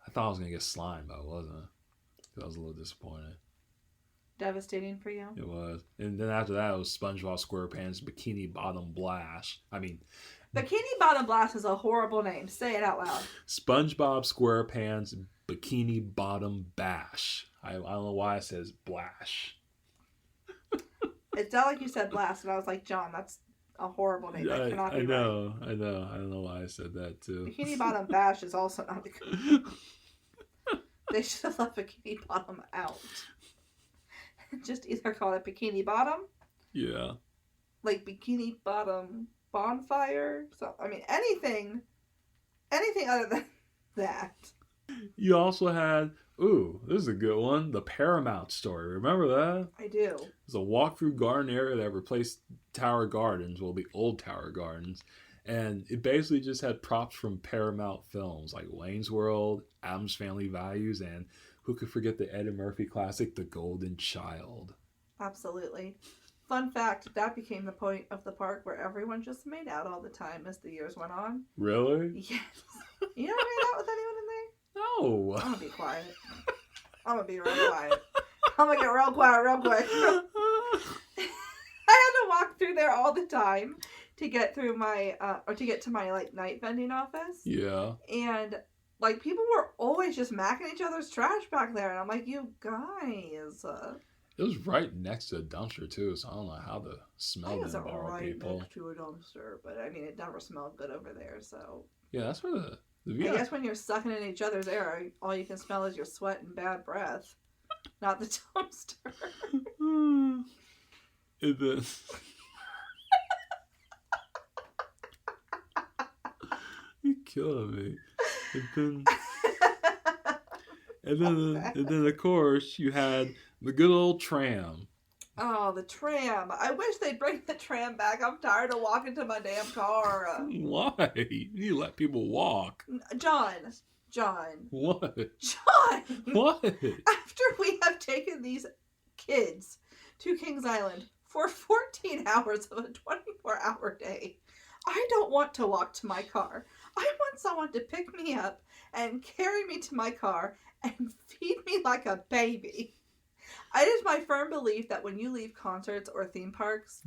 I thought I was going to get slime, but I wasn't. I was a little disappointed. Devastating for you. It was. And then after that, it was SpongeBob SquarePants Bikini Bottom Blast. Bikini Bottom Blast is a horrible name. Say it out loud. SpongeBob SquarePants Bikini Bottom Bash. I don't know why it says Blash. It sounded like you said blast, and I was like, John, that's a horrible name. That cannot be I know. right. I don't know why I said that too. Bikini Bottom Bash is also not good. They should have left Bikini Bottom out. Just either call it Bikini Bottom. Yeah. Like Bikini Bottom Bonfire. So anything other than that. You also had, this is a good one, the Paramount Story. Remember that? I do. It's a walk-through garden area that replaced Tower Gardens, the old Tower Gardens. And it basically just had props from Paramount films like Wayne's World, Addams Family Values, and who could forget the Eddie Murphy classic, The Golden Child. Absolutely. Fun fact, that became the point of the park where everyone just made out all the time as the years went on. Really? Yes. You never made out with anyone in there? No. I'm gonna be quiet. I'm gonna be real quiet. I'm gonna get real quiet real quick. I had to walk through there all the time to get through my, or to get to my, night vending office. Yeah. And, people were always just macking each other's trash back there. And I'm like, you guys. It was right next to a dumpster, too, so I don't know how the smell didn't bother right people. next to a dumpster, but, it never smelled good over there, so. Yeah, that's where the I guess when you're sucking in each other's air, all you can smell is your sweat and bad breath, not the dumpster. And then... You're killing me. And then, of course, you had the good old tram. Oh, the tram. I wish they'd bring the tram back. I'm tired of walking to my damn car. Why? You need to let people walk. John. What? John! What? After we have taken these kids to Kings Island for 14 hours of a 24-hour day, I don't want to walk to my car. I want someone to pick me up and carry me to my car and feed me like a baby. It is my firm belief that when you leave concerts or theme parks,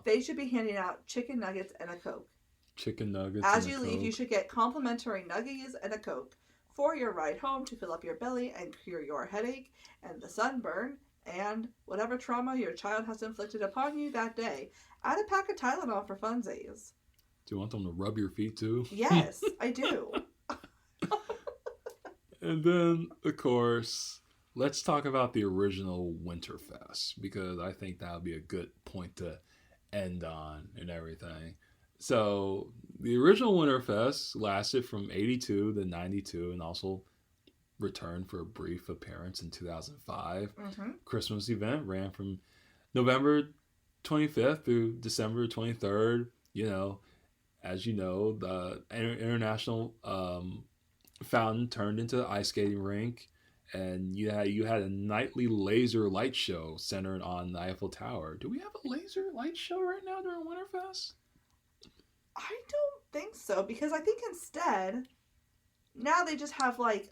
they should be handing out chicken nuggets and a Coke. Chicken nuggets. As you leave, you should get complimentary nuggies and a Coke for your ride home to fill up your belly and cure your headache and the sunburn and whatever trauma your child has inflicted upon you that day. Add a pack of Tylenol for funsies. Do you want them to rub your feet too? Yes, I do. And then, of course, let's talk about the original Winterfest, because I think that would be a good point to end on and everything. So, the original Winterfest lasted from 82 to 92 and also returned for a brief appearance in 2005. Mm-hmm. Christmas event ran from November 25th through December 23rd. You know, as you know, the international fountain turned into the ice skating rink, and you had a nightly laser light show centered on the Eiffel Tower. Do we have a laser light show right now during Winterfest? I don't think so, because I think instead now they just have like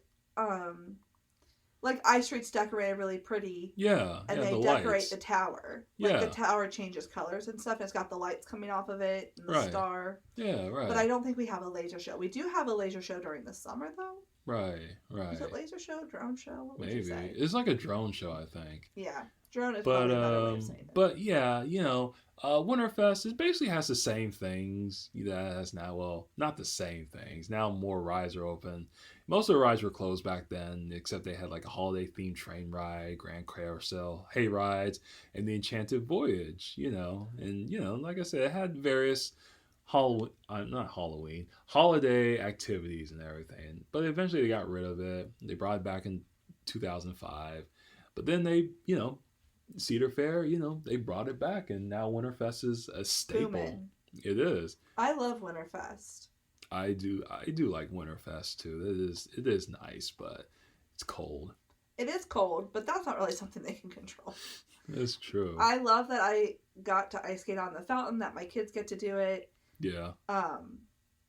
ice streets decorated really pretty. Yeah, and yeah, they the decorate lights. the tower. Yeah. The tower changes colors and stuff, and it's got the lights coming off of it and the Right. star. Yeah, right. But I don't think we have a laser show. We do have a laser show during the summer, though. Right. Is it laser show, drone show? What would you Maybe say? it's like a drone show, I think. Yeah, drone is But probably a better way of saying it. but yeah, Winterfest it basically has the same things that it has now. Well, not the same things. Now more rides are open. Most of the rides were closed back then, except they had like a holiday themed train ride, Grand Carousel, hay rides, and the Enchanted Voyage. And like I said, it had various holiday activities and everything. But eventually they got rid of it. They brought it back in 2005. But then they, Cedar Fair, they brought it back, and now Winterfest is a staple. Booming. It is. I love Winterfest. I do like Winterfest too. It is nice, but it's cold. It is cold, but that's not really something they can control. It's true. I love that I got to ice skate on the fountain, that my kids get to do it. Yeah.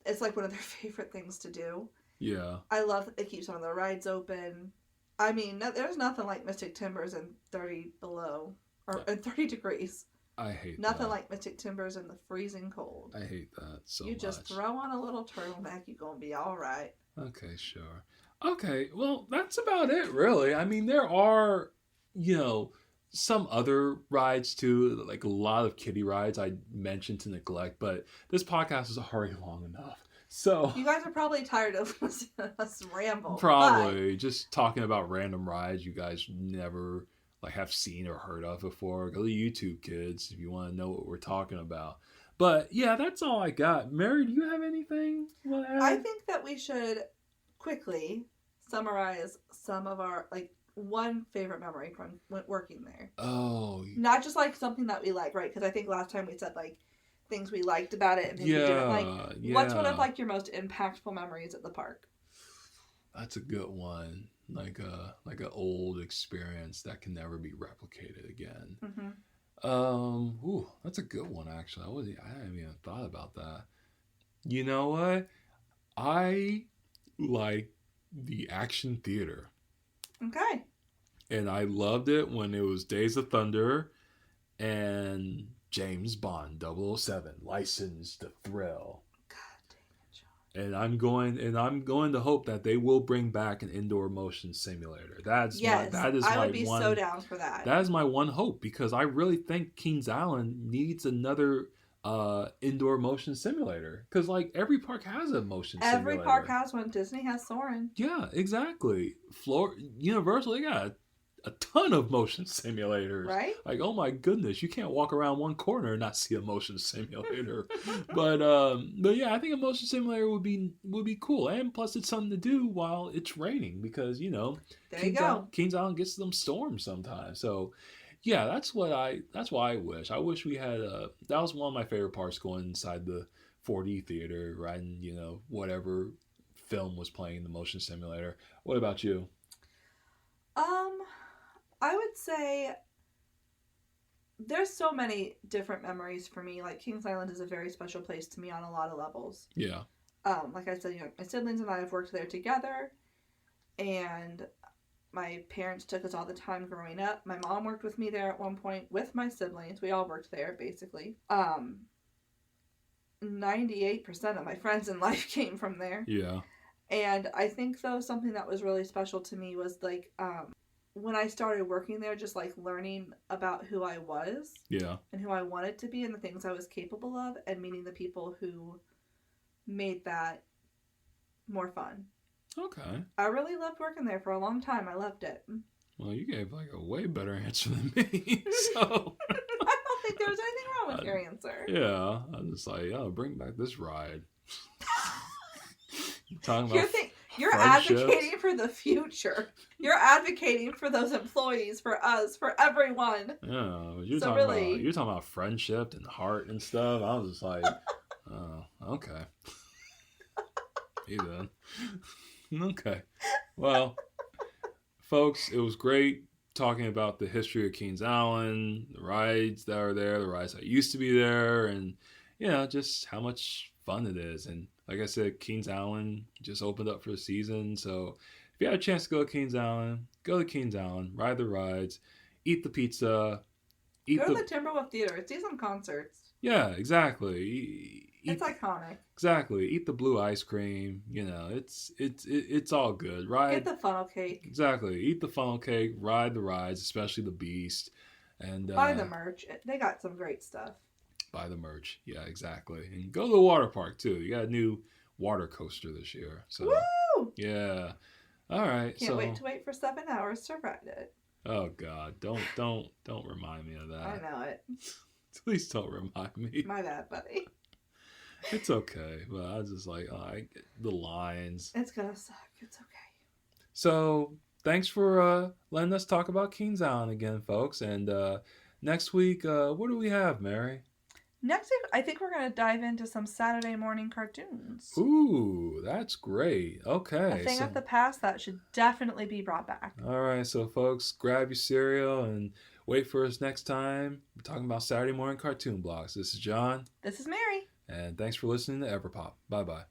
It's like one of their favorite things to do. Yeah. I love that they keep some of the rides open. I mean, there's nothing like Mystic Timbers in 30 below, or in 30 degrees. I hate Nothing that. like Mystic Timbers in the freezing cold. I hate that so much. You just throw on a little turtleneck, you're going to be all right. Okay, sure. Okay, well, that's about it, really. I mean, there are, some other rides too, like a lot of kiddie rides I mentioned to neglect, but this podcast is already long enough. So You guys are probably tired of listening to us ramble. probably just talking about random rides you guys never have seen or heard of before. Go to YouTube, kids, if you want to know what we're talking about. But yeah, that's all I got. Mary, do you have anything you want to add? I think that we should quickly summarize some of our, one favorite memory from working there. Oh. Not just, something that we like, right? Because I think last time we said, things we liked about it and things we didn't like. Yeah. What's one of, your most impactful memories at the park? That's a good one. Like a old experience that can never be replicated again. Mm-hmm. That's a good one actually. I hadn't even thought about that. You know what? I like the Action Theater. Okay. And I loved it when it was Days of Thunder and James Bond 007, License to Thrill. And I'm going to hope that they will bring back an indoor motion simulator. I would be so down for that. That is my one hope, because I really think Kings Island needs another indoor motion simulator. Because every park has a motion simulator. Every park has one. Disney has Soarin'. Yeah, exactly. Universal, they got a ton of motion simulators. Right? Oh my goodness, you can't walk around one corner and not see a motion simulator. but yeah, I think a motion simulator would be cool, and plus it's something to do while it's raining, because Kings Island gets them storms sometimes. So yeah, that's why I wish. I wish we had that was one of my favorite parts, going inside the 4D theater, riding whatever film was playing in the motion simulator. What about you? I would say there's so many different memories for me. Kings Island is a very special place to me on a lot of levels. Yeah. Like I said, my siblings and I have worked there together, and my parents took us all the time growing up. My mom worked with me there at one point with my siblings. We all worked there, basically. 98% of my friends in life came from there. Yeah. And I think, though, something that was really special to me was, when I started working there, just like learning about who I was Yeah. and who I wanted to be and the things I was capable of, and meeting the people who made that more fun. Okay. I really loved working there for a long time. I loved it. Well, you gave like a way better answer than me. So I don't think there was anything wrong with your answer. yeah, I'm just like, oh, bring back this ride. Talking about You're friendships. advocating for the future. You're advocating for those employees, for us, for everyone. Yeah, you're So talking really- about friendship and heart and stuff. I was just like, oh, okay. Even okay. Well, folks, it was great talking about the history of Kings Island, the rides that are there, the rides that used to be there, and just how much fun it is. And like I said, Kings Island just opened up for the season, so if you had a chance to go to Kings Island, go to Kings Island, ride the rides, eat the pizza, Go to the Timberwolf Theater. See some concerts. Yeah, exactly. It's iconic. Exactly. Eat the blue ice cream. It's all good. Ride Get the funnel cake. Exactly. Eat the funnel cake. Ride the rides, especially the Beast, and Buy the merch. They got some great stuff. buy the merch. Yeah, exactly. And go to the water park too. You got a new water coaster this year. So Woo! yeah. All right. Can't wait to wait for 7 hours to ride it. Oh God! Don't remind me of that. I know it. Please don't remind me. My bad, buddy. It's okay, but I was just like, the lines. It's gonna suck. It's okay. So thanks for letting us talk about Kings Island again, folks. And next week, what do we have, Mary? Next week, I think we're gonna dive into some Saturday morning cartoons. Ooh, that's great. Okay. A thing of the past that should definitely be brought back. All right, so folks, grab your cereal and wait for us next time. We're talking about Saturday morning cartoon blocks. This is John. This is Mary. And thanks for listening to Everpop. Bye-bye.